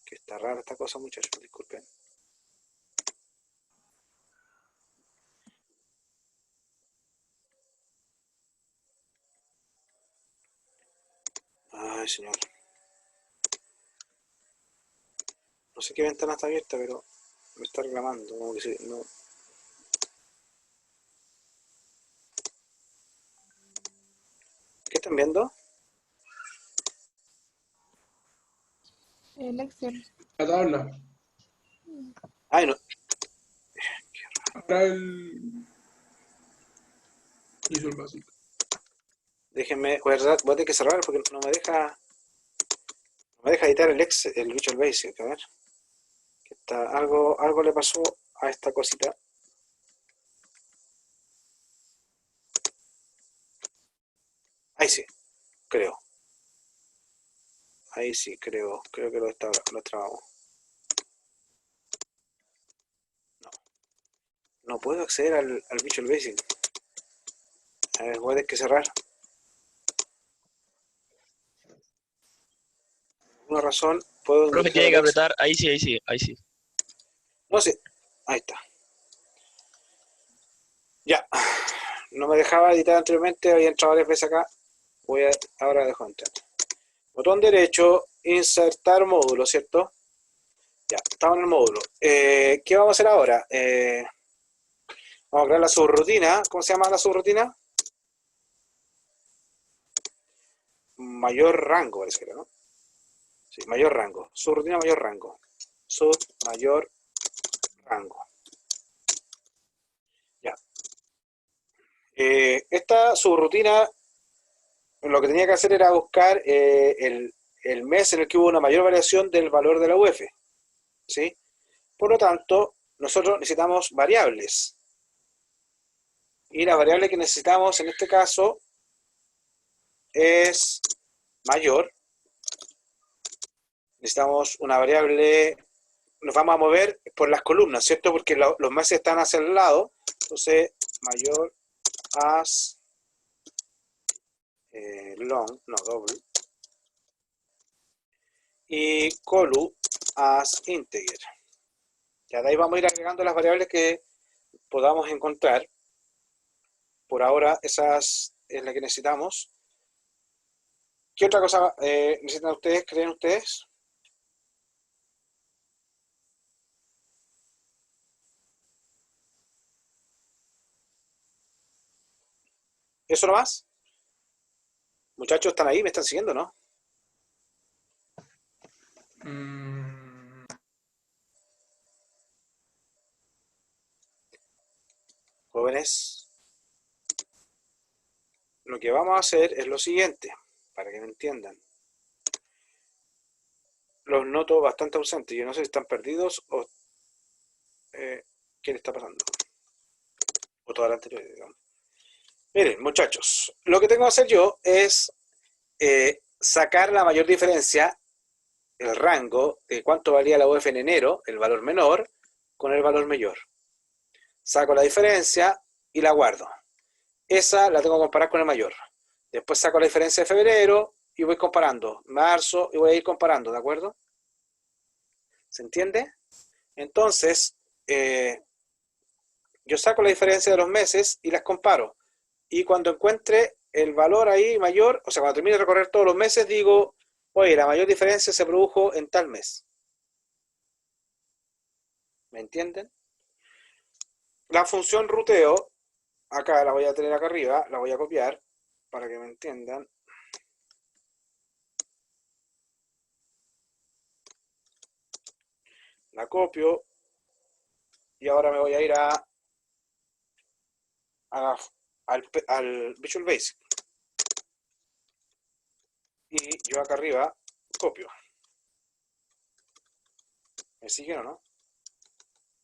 Que está rara esta cosa, muchachos. Disculpen. Ay, señor. No sé qué ventana está abierta, pero me está reclamando. Como que no. ¿Qué están viendo? El Excel. La tabla. Ay, no. Ahora el Visual Basic. Déjenme. Voy a tener que cerrar porque no me deja. No me deja editar el Visual Basic. A ver. Algo le pasó a esta cosita. Ahí sí, creo. Ahí sí, creo que lo trabamos. No puedo acceder al Visual Basic. A ver, voy a tener que cerrar. Por una razón, puedo Profe, ingresar tiene que al Excel. apretar. Ahí sí, ahí sí, ahí sí. No sé. Ahí está. Ya. No me dejaba editar anteriormente, había entrado varias veces acá. Ahora dejo entrar. Botón derecho, insertar módulo, ¿cierto? Ya, estamos en el módulo. ¿Qué vamos a hacer ahora? Vamos a crear la subrutina. ¿Cómo se llama la subrutina? Mayor rango, parece que era, ¿no? Sí, mayor rango. Subrutina mayor rango. Mayor rango. Ya. Esta subrutina, lo que tenía que hacer era buscar el mes en el que hubo una mayor variación del valor de la UF. ¿Sí? Por lo tanto, nosotros necesitamos variables. Y la variable que necesitamos en este caso es mayor. Necesitamos una variable, nos vamos a mover por las columnas, ¿cierto? Porque los meses están hacia el lado. Entonces, mayor as long, no, doble. Y colu as integer. Ya de ahí vamos a ir agregando las variables que podamos encontrar. Por ahora, esas es la que necesitamos. ¿Qué otra cosa necesitan ustedes? ¿Creen ustedes? ¿Eso nomás? Muchachos, ¿están ahí? ¿Me están siguiendo, no? Jóvenes, lo que vamos a hacer es lo siguiente, para que me entiendan. Los noto bastante ausentes. Yo no sé si están perdidos o qué le está pasando. O toda la anterior, digamos. Miren, muchachos, lo que tengo que hacer yo es sacar la mayor diferencia, el rango de cuánto valía la UF en enero, el valor menor, con el valor mayor. Saco la diferencia y la guardo. Esa la tengo que comparar con el mayor. Después saco la diferencia de febrero y voy comparando. Marzo y voy a ir comparando, ¿de acuerdo? ¿Se entiende? Entonces, yo saco la diferencia de los meses y las comparo. Y cuando encuentre el valor ahí mayor, o sea, cuando termine de recorrer todos los meses, digo, oye, la mayor diferencia se produjo en tal mes. ¿Me entienden? La función ruteo, acá la voy a tener acá arriba, la voy a copiar para que me entiendan. la copio, y ahora me voy a ir al Visual Basic. Y yo acá arriba copio. ¿Me siguen o no?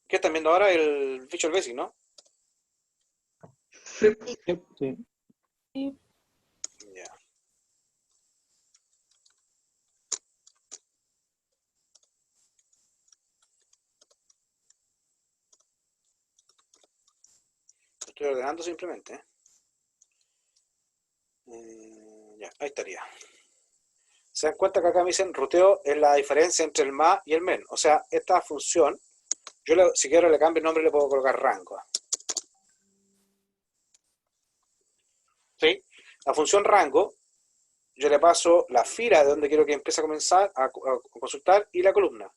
¿Qué están viendo ahora? El Visual Basic, ¿no? Sí. Sí. Ya. Estoy ordenando simplemente. Ya, ahí estaría. Se dan cuenta que acá me dicen ruteo es la diferencia entre el más y el men. O sea, esta función, si quiero le cambio el nombre, le puedo colocar rango. ¿Sí? La función rango, yo le paso la fila de donde quiero que empiece a comenzar a consultar y la columna.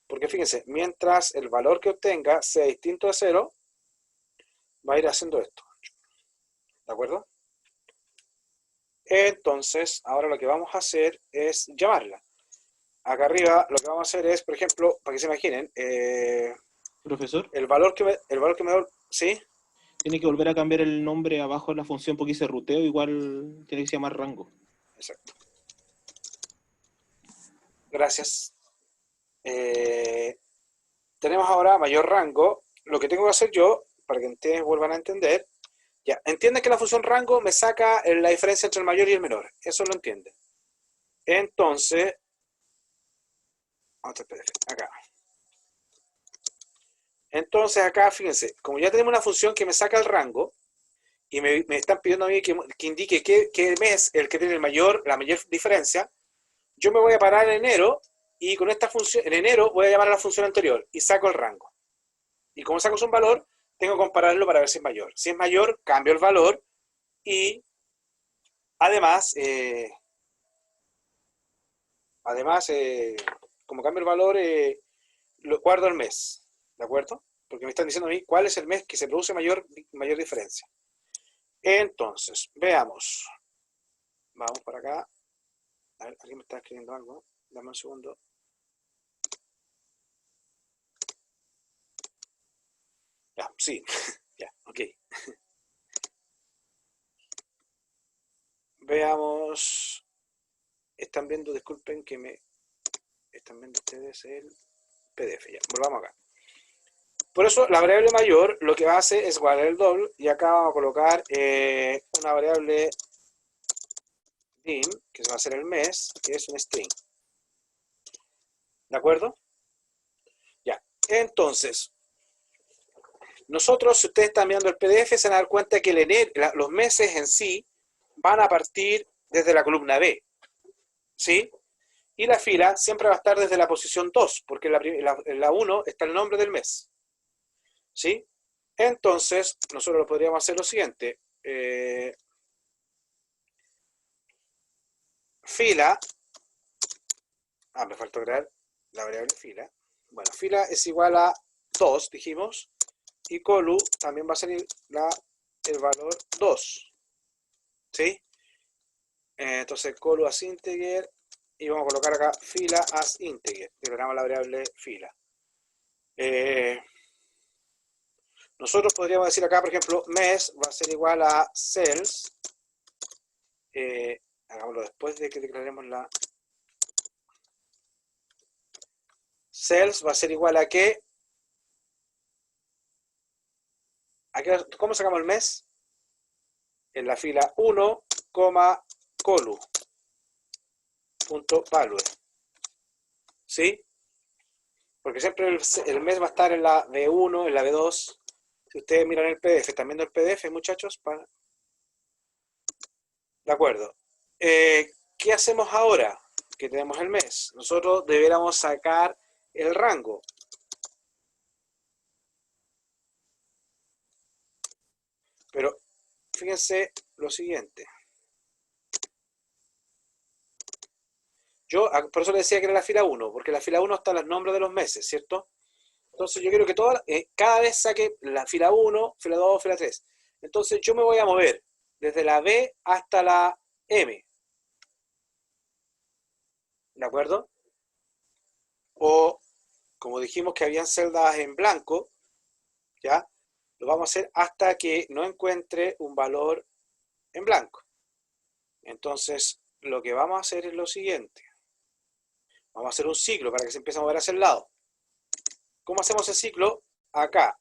Porque fíjense, mientras el valor que obtenga sea distinto de 0, va a ir haciendo esto. ¿De acuerdo? Entonces, ahora lo que vamos a hacer es llamarla. Acá arriba lo que vamos a hacer es, por ejemplo, para que se imaginen, Profesor, el valor que me da, ¿sí? tiene que volver a cambiar el nombre abajo de la función porque dice ruteo, igual tiene que se llamar rango. Exacto. Gracias. Tenemos ahora mayor rango. Lo que tengo que hacer yo, para que ustedes vuelvan a entender, ya, entienden que la función rango me saca la diferencia entre el mayor y el menor. Eso lo entienden. Entonces, vamos a ver, acá. Entonces acá, fíjense, como ya tenemos una función que me saca el rango, y me están pidiendo a mí que indique qué mes el que tiene la mayor diferencia, yo me voy a parar en enero, y con esta función, en enero voy a llamar a la función anterior, y saco el rango. Y como saco un valor, tengo que compararlo para ver si es mayor. Si es mayor, cambio el valor, y además, como cambio el valor, lo guardo el mes, ¿de acuerdo? Porque me están diciendo a mí cuál es el mes que se produce mayor diferencia. Entonces, veamos. Vamos para acá. A ver, alguien me está escribiendo algo. Dame un segundo. Ya, sí. Ya, ok. Veamos. Están viendo, disculpen que me... Están viendo ustedes el PDF. Ya, volvamos acá. Por eso, la variable mayor lo que hace es guardar el doble. Y acá vamos a colocar una variable dim, que va a ser el mes, que es un string. ¿De acuerdo? Ya. Entonces, nosotros, si ustedes están viendo el PDF, se van a dar cuenta que los meses en sí van a partir desde la columna B. ¿Sí? Y la fila siempre va a estar desde la posición 2, porque en la 1 está el nombre del mes. ¿Sí? Entonces, nosotros podríamos hacer lo siguiente. Fila. Me faltó crear la variable fila. Bueno, fila es igual a 2, dijimos. Y colu también va a ser el valor 2. ¿Sí? Entonces, colu as integer. Y vamos a colocar acá fila as integer. Declaramos la variable fila. Nosotros podríamos decir acá, por ejemplo, mes va a ser igual a cells. Hagámoslo después de que declaremos la... Cells va a ser igual a qué. ¿Cómo sacamos el mes? En la fila 1, colu. Punto value. ¿Sí? Porque siempre el mes va a estar en la B1, en la B2. Si ustedes miran el PDF, ¿están viendo el PDF, muchachos? De acuerdo. ¿Qué hacemos ahora que tenemos el mes? Nosotros deberíamos sacar el rango. Pero fíjense lo siguiente. Yo, por eso le decía que era la fila 1, porque en la fila 1 están los nombres de los meses, ¿cierto? Entonces yo quiero que cada vez saque la fila 1, fila 2, fila 3. Entonces yo me voy a mover desde la B hasta la M. ¿De acuerdo? O, como dijimos que habían celdas en blanco, ¿ya? Lo vamos a hacer hasta que no encuentre un valor en blanco. Entonces, lo que vamos a hacer es lo siguiente. Vamos a hacer un ciclo para que se empiece a mover hacia el lado. ¿Cómo hacemos el ciclo? Acá.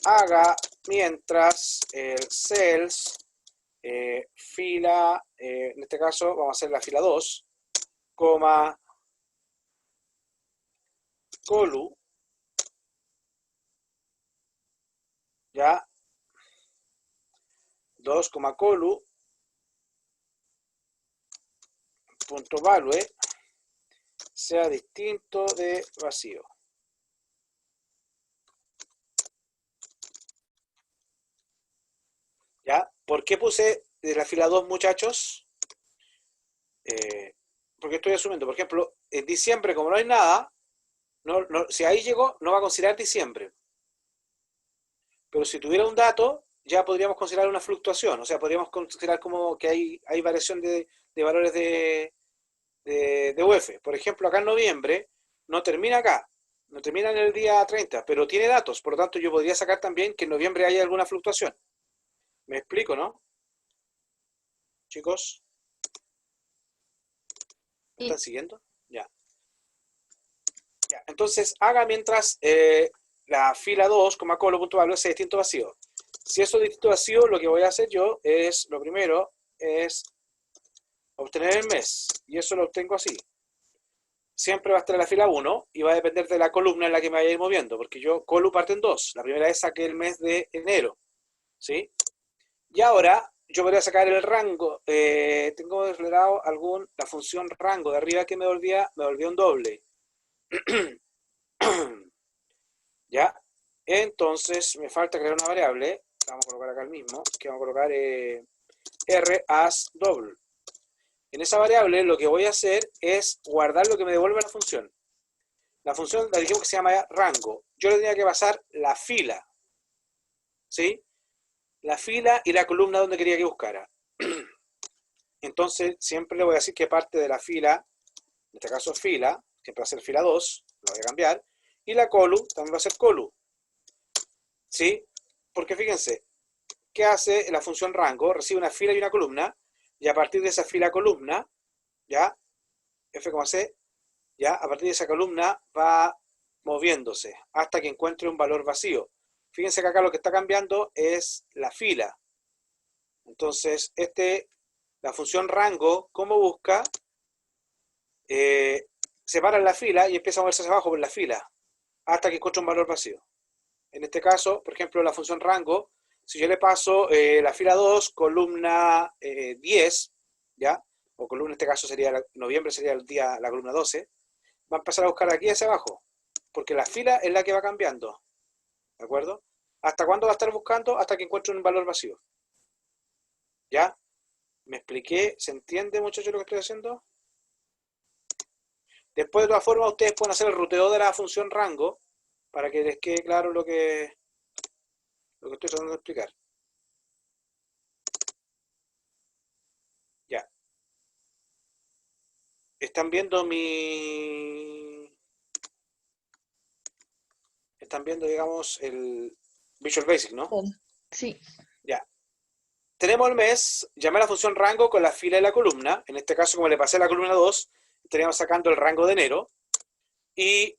Haga mientras el cells, fila, en este caso vamos a hacer la fila 2, coma, colu, ya, 2, colu, punto value, sea distinto de vacío. ¿Ya? ¿Por qué puse de la fila 2, muchachos? Porque estoy asumiendo, por ejemplo, en diciembre, como no hay nada, si ahí llegó, no va a considerar diciembre. Pero si tuviera un dato, ya podríamos considerar una fluctuación. O sea, podríamos considerar como que hay variación de valores de UF. Por ejemplo, acá en noviembre, no termina acá, no termina en el día 30, pero tiene datos. Por lo tanto, yo podría sacar también que en noviembre haya alguna fluctuación. ¿Me explico, no? Chicos. ¿Me están siguiendo? Ya. Ya. Entonces, haga mientras la fila 2, colo.value sea distinto vacío. Si eso es distinto vacío, lo que voy a hacer yo es, lo primero, es obtener el mes. Y eso lo obtengo así. Siempre va a estar en la fila 1 y va a depender de la columna en la que me vaya a ir moviendo. Porque yo, colu parte en 2. La primera vez saqué el mes de enero. ¿Sí? Y ahora yo podría sacar el rango. Tengo declarado la función rango de arriba que me volvía un doble. ¿Ya? Entonces me falta crear una variable. La vamos a colocar acá el mismo. Que vamos a colocar r as double. En esa variable lo que voy a hacer es guardar lo que me devuelve la función. La función la dijimos que se llama rango. Yo le tenía que pasar la fila. ¿Sí? La fila y la columna donde quería que buscara. Entonces, siempre le voy a decir que parte de la fila, en este caso fila, siempre va a ser fila 2, lo voy a cambiar, y la colu también va a ser colu. ¿Sí? Porque fíjense, ¿qué hace la función rango? Recibe una fila y una columna, y a partir de esa fila-columna, ¿ya? F,C, ¿ya? A partir de esa columna va moviéndose hasta que encuentre un valor vacío. Fíjense que acá lo que está cambiando es la fila. Entonces, la función rango, ¿cómo busca? Separa la fila y empieza a moverse hacia abajo por la fila, hasta que encuentre un valor vacío. En este caso, por ejemplo, la función rango, si yo le paso la fila 2, columna 10, ¿ya? O columna, en este caso sería, noviembre sería la columna 12, va a empezar a buscar aquí hacia abajo, porque la fila es la que va cambiando. ¿De acuerdo? ¿Hasta cuándo va a estar buscando? Hasta que encuentre un valor vacío. ¿Ya? ¿Me expliqué? ¿Se entiende, muchachos, lo que estoy haciendo? Después, de todas formas, ustedes pueden hacer el ruteo de la función rango para que les quede claro lo que estoy tratando de explicar. Ya. ¿Están viendo digamos, el Visual Basic, ¿no? Sí. Ya. Tenemos el mes, llamé a la función rango con la fila y la columna. En este caso, como le pasé la columna 2, estaríamos sacando el rango de enero. Y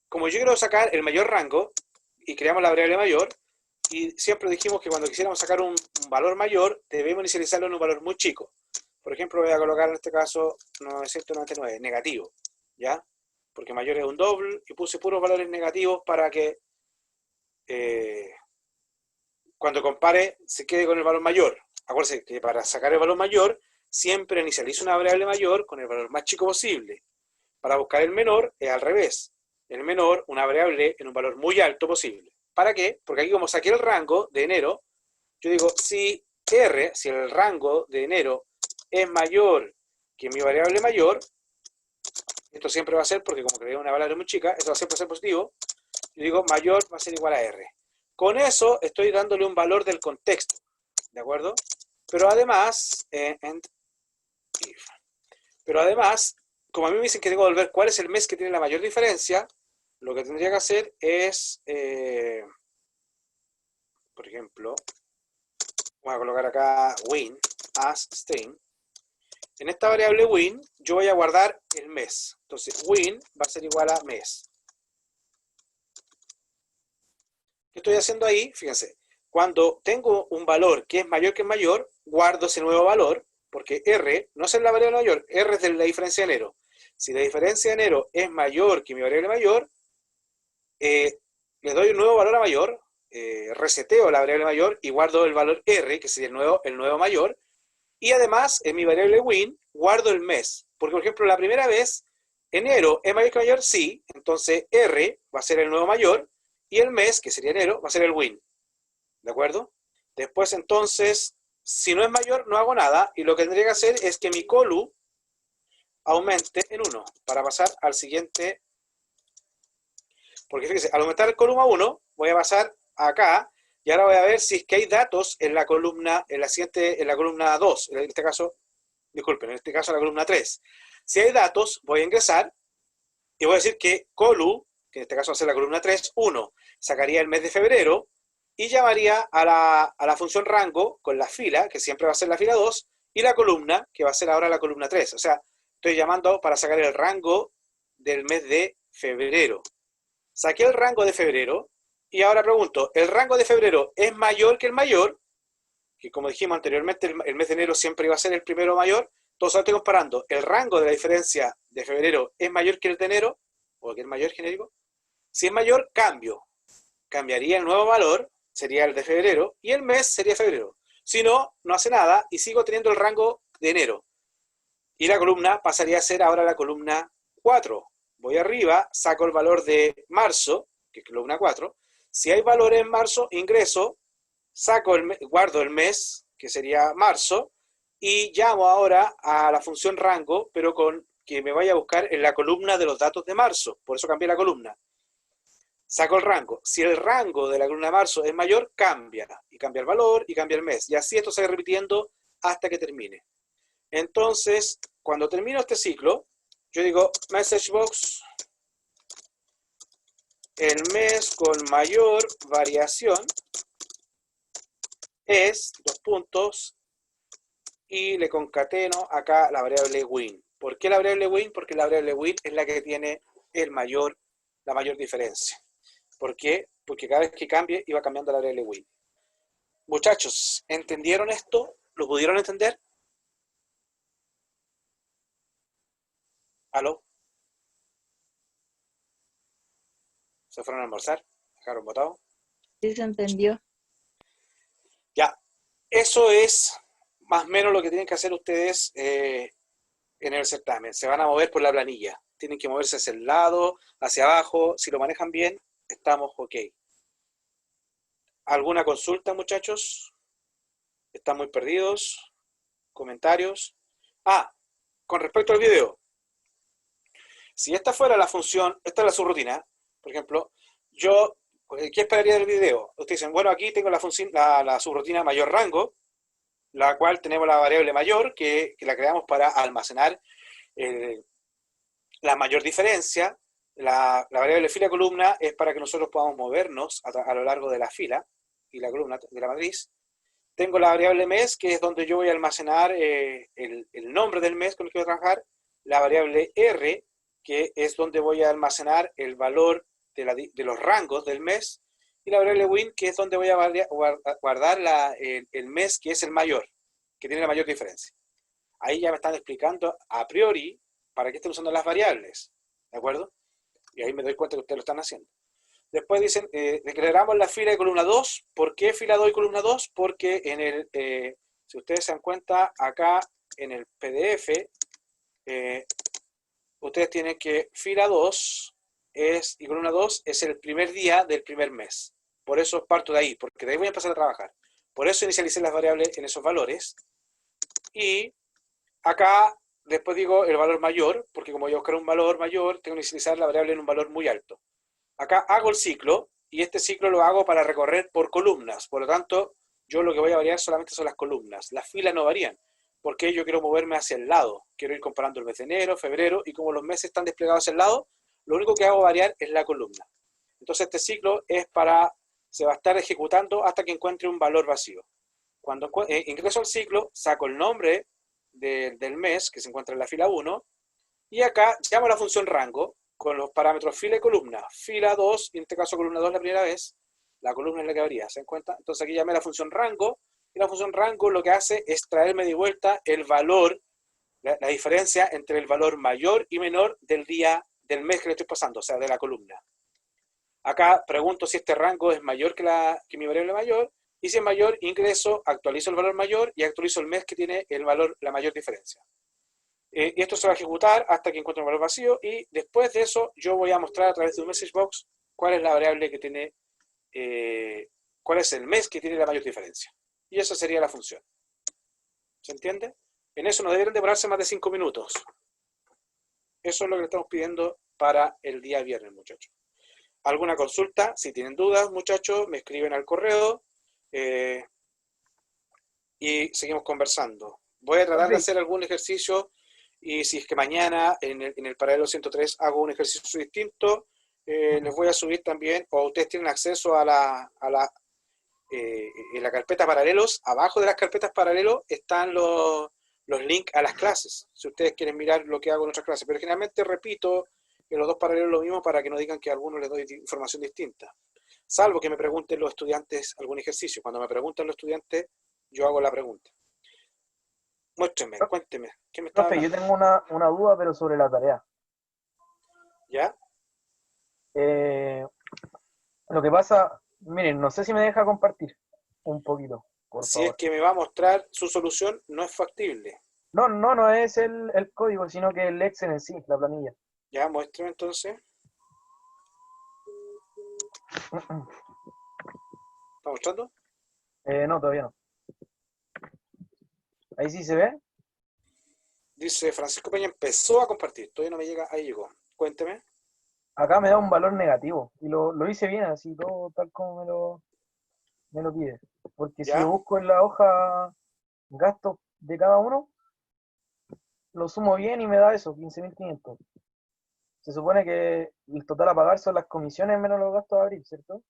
como yo quiero sacar el mayor rango, y creamos la variable mayor, y siempre dijimos que cuando quisiéramos sacar un valor mayor, debemos inicializarlo en un valor muy chico. Por ejemplo, voy a colocar en este caso 999, negativo, ¿ya? Porque mayor es un doble, y puse puros valores negativos para que cuando compare se quede con el valor mayor. Acuérdense que para sacar el valor mayor, siempre inicializo una variable mayor con el valor más chico posible. Para buscar el menor es al revés. El menor, una variable en un valor muy alto posible. ¿Para qué? Porque aquí como saqué el rango de enero, yo digo, si el rango de enero es mayor que mi variable mayor, esto siempre va a ser, porque como creé una variable muy chica, esto va siempre a ser positivo, yo digo, mayor va a ser igual a R. Con eso estoy dándole un valor del contexto, ¿de acuerdo? Pero además, como a mí me dicen que tengo que volver cuál es el mes que tiene la mayor diferencia, lo que tendría que hacer es, por ejemplo, voy a colocar acá win as string. En esta variable win, yo voy a guardar el mes. Entonces, win va a ser igual a mes. ¿Qué estoy haciendo ahí? Fíjense, cuando tengo un valor que es mayor que mayor, guardo ese nuevo valor, porque R no es la variable mayor, R es de la diferencia de enero. Si la diferencia de enero es mayor que mi variable mayor, le doy un nuevo valor a mayor, reseteo la variable mayor y guardo el valor R, que sería el nuevo mayor, y además en mi variable win guardo el mes, porque por ejemplo la primera vez, enero es mayor que mayor, sí, entonces R va a ser el nuevo mayor, y el mes, que sería enero, va a ser el win, ¿de acuerdo? Después entonces, si no es mayor, no hago nada, y lo que tendría que hacer es que mi colu aumente en 1, para pasar al siguiente. Porque fíjense, al aumentar el columna 1, voy a pasar acá, y ahora voy a ver si es que hay datos en la columna, en la columna 2, en este caso, disculpen, en este caso la columna 3. Si hay datos, voy a ingresar, y voy a decir que colu, que en este caso va a ser la columna 3, 1, sacaría el mes de febrero, y llamaría a la función rango con la fila, que siempre va a ser la fila 2, y la columna, que va a ser ahora la columna 3. O sea, estoy llamando para sacar el rango del mes de febrero. Saqué el rango de febrero y ahora pregunto, ¿el rango de febrero es mayor que el mayor? Que como dijimos anteriormente, el mes de enero siempre iba a ser el primero mayor. Entonces ahora estoy comparando, ¿el rango de la diferencia de febrero es mayor que el de enero? ¿O que el mayor genérico? Si es mayor, cambiaría el nuevo valor, sería el de febrero, y el mes sería febrero. Si no, no hace nada y sigo teniendo el rango de enero. Y la columna pasaría a ser ahora la columna 4. Voy arriba, saco el valor de marzo, que es columna 4. Si hay valor en marzo, ingreso, guardo el mes, que sería marzo, y llamo ahora a la función rango, pero con que me vaya a buscar en la columna de los datos de marzo. Por eso cambié la columna. Saco el rango. Si el rango de la columna de marzo es mayor, cambia. Y cambia el valor y cambia el mes. Y así esto se va repitiendo hasta que termine. Entonces, cuando termino este ciclo, yo digo messagebox, el mes con mayor variación es, 2 puntos, y le concateno acá la variable win. ¿Por qué la variable win? Porque la variable win es la que tiene la mayor diferencia. ¿Por qué? Porque cada vez que cambie, iba cambiando la variable win. Muchachos, ¿entendieron esto? ¿Lo pudieron entender? ¿Aló? ¿Se fueron a almorzar? ¿Dejaron botado? Sí, se entendió. Ya, eso es más o menos lo que tienen que hacer ustedes en el certamen. Se van a mover por la planilla. Tienen que moverse hacia el lado, hacia abajo. Si lo manejan bien, estamos ok. ¿Alguna consulta, muchachos? ¿Están muy perdidos? ¿Comentarios? Con respecto al video. Si esta fuera la función, esta es la subrutina, por ejemplo, yo, ¿qué esperaría del video? Ustedes dicen, bueno, aquí tengo la función, la subrutina mayor rango, la cual tenemos la variable mayor, que la creamos para almacenar la mayor diferencia. La variable fila columna es para que nosotros podamos movernos a lo largo de la fila y la columna de la matriz. Tengo la variable mes, que es donde yo voy a almacenar el nombre del mes con el que voy a trabajar. La variable R, que es donde voy a almacenar el valor de los rangos del mes. Y la variable win, que es donde voy a guardar el mes que es el mayor, que tiene la mayor diferencia. Ahí ya me están explicando a priori para qué están usando las variables. ¿De acuerdo? Y ahí me doy cuenta que ustedes lo están haciendo. Después dicen, declaramos la fila de columna 2. ¿Por qué fila 2 y columna 2? Porque si ustedes se dan cuenta, acá en el PDF, ustedes tienen que fila 2 y columna 2 es el primer día del primer mes. Por eso parto de ahí, porque de ahí voy a empezar a trabajar. Por eso inicialicé las variables en esos valores. Y acá después digo el valor mayor, porque como voy a buscar un valor mayor, tengo que inicializar la variable en un valor muy alto. Acá hago el ciclo, y este ciclo lo hago para recorrer por columnas. Por lo tanto, yo lo que voy a variar solamente son las columnas. Las filas no varían, porque yo quiero moverme hacia el lado. Quiero ir comparando el mes de enero, febrero, y como los meses están desplegados hacia el lado, lo único que hago variar es la columna. Entonces este ciclo se va a estar ejecutando hasta que encuentre un valor vacío. Cuando ingreso al ciclo, saco el nombre del mes, que se encuentra en la fila 1, y acá llamo a la función rango, con los parámetros fila y columna. Fila 2, y en este caso columna 2 la primera vez, la columna es la que varía, ¿se dan cuenta? Entonces aquí llamé a la función rango, y la función rango lo que hace es traerme de vuelta el valor, la diferencia entre el valor mayor y menor del mes que le estoy pasando, o sea, de la columna. Acá pregunto si este rango es mayor que mi variable mayor, y si es mayor, ingreso, actualizo el valor mayor y actualizo el mes que tiene la mayor diferencia. Y esto se va a ejecutar hasta que encuentre un valor vacío, y después de eso yo voy a mostrar a través de un message box cuál es la variable que tiene, cuál es el mes que tiene la mayor diferencia. Y esa sería la función. ¿Se entiende? En eso no deberían demorarse más de 5 minutos. Eso es lo que le estamos pidiendo para el día viernes, muchachos. ¿Alguna consulta? Si tienen dudas, muchachos, me escriben al correo y seguimos conversando. Voy a tratar de hacer algún ejercicio, y si es que mañana en el paralelo 103 hago un ejercicio distinto, les voy a subir también, o ustedes tienen acceso en la carpeta paralelos. Abajo de las carpetas paralelos están los links a las clases, si ustedes quieren mirar lo que hago en otras clases, pero generalmente repito en los dos paralelos lo mismo para que no digan que a algunos les doy información distinta, salvo que me pregunten los estudiantes algún ejercicio. Cuando me preguntan los estudiantes, yo hago la pregunta. Muéstrenme, cuénteme, ¿qué me está Profe, yo hablando? tengo una duda, pero sobre la tarea. ¿Ya? Lo que pasa, miren, no sé si me deja compartir un poquito, por Si es favor. que me va a mostrar su solución, no es factible. No es el código, sino que el Excel en sí, la planilla. Ya, muéstrame entonces. ¿Está mostrando? No, todavía no. Ahí sí se ve. Dice Francisco Peña empezó a compartir, todavía no me llega, ahí llegó. Cuénteme. Acá me da un valor negativo. Y lo hice bien, así todo tal como me lo pide. Porque si ¿Ya? yo busco en la hoja gastos de cada uno, lo sumo bien y me da eso, 15.500. Se supone que el total a pagar son las comisiones menos los gastos de abril, ¿cierto?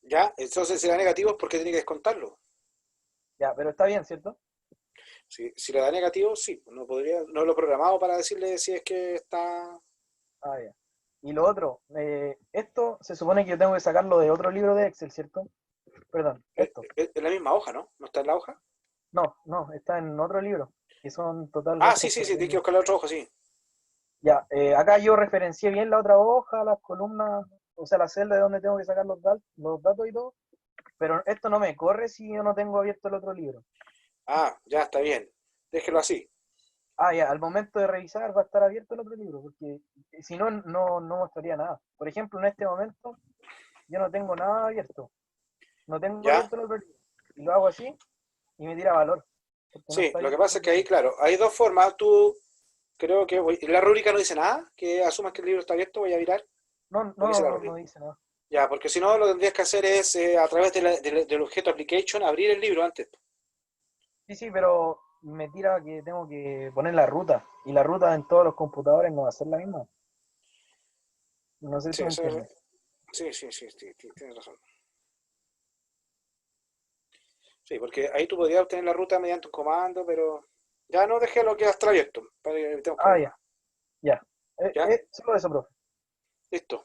¿Ya? Entonces si da negativo es porque tiene que descontarlo. Ya, pero está bien, ¿cierto? Si le da negativo, sí. No lo he programado para decirle si es que está... Ah, ya. Y lo otro, esto se supone que yo tengo que sacarlo de otro libro de Excel, ¿cierto? Perdón, esto. Es la misma hoja, ¿no? ¿No está en la hoja? No, está en otro libro, que son total Ah, gastos sí, por tienes que buscar la otra hoja, sí. Ya, acá yo referencié bien la otra hoja, las columnas, o sea, la celda de donde tengo que sacar los datos y todo, pero esto no me corre si yo no tengo abierto el otro libro. Ah, ya está bien. Déjelo así. Ah, ya, al momento de revisar va a estar abierto el otro libro, porque si no, no mostraría nada. Por ejemplo, en este momento yo no tengo nada abierto. No tengo ¿Ya? abierto el otro libro. Y lo hago así y me tira valor. porque no Sí, está lo que abierto pasa el es que otro ahí, libro. claro, hay dos formas. Tú, creo que... la rúbrica no dice nada, que asumas que el libro está abierto, voy a mirar. No, No dice la no rúbrica. dice nada. Ya, porque si no, lo que tendrías que hacer es, a través del objeto application, abrir el libro antes. Sí, pero me tira que tengo que poner la ruta. Y la ruta en todos los computadores no va a ser la misma. No sé si Sí, me entiendes. sí, tienes razón. Sí, porque ahí tú podrías obtener la ruta mediante un comando, pero ya no dejé lo que hasta abierto, para que evitemos Ah, problemas. ya. ¿Ya? Solo eso, profe. Listo.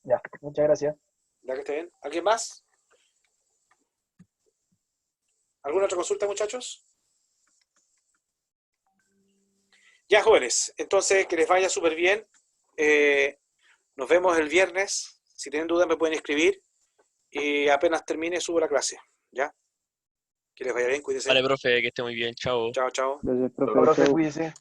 Ya, muchas gracias. Ya que esté bien. ¿Alguien más? ¿Alguna otra consulta, muchachos? Ya, jóvenes. Entonces, que les vaya súper bien. Nos vemos el viernes. Si tienen dudas me pueden escribir. Y apenas termine, subo la clase. ¿Ya? Que les vaya bien, cuídense. Vale, profe, que esté muy bien. Chao. Chao, chao. Gracias, Profe, profe. Chau. cuídese.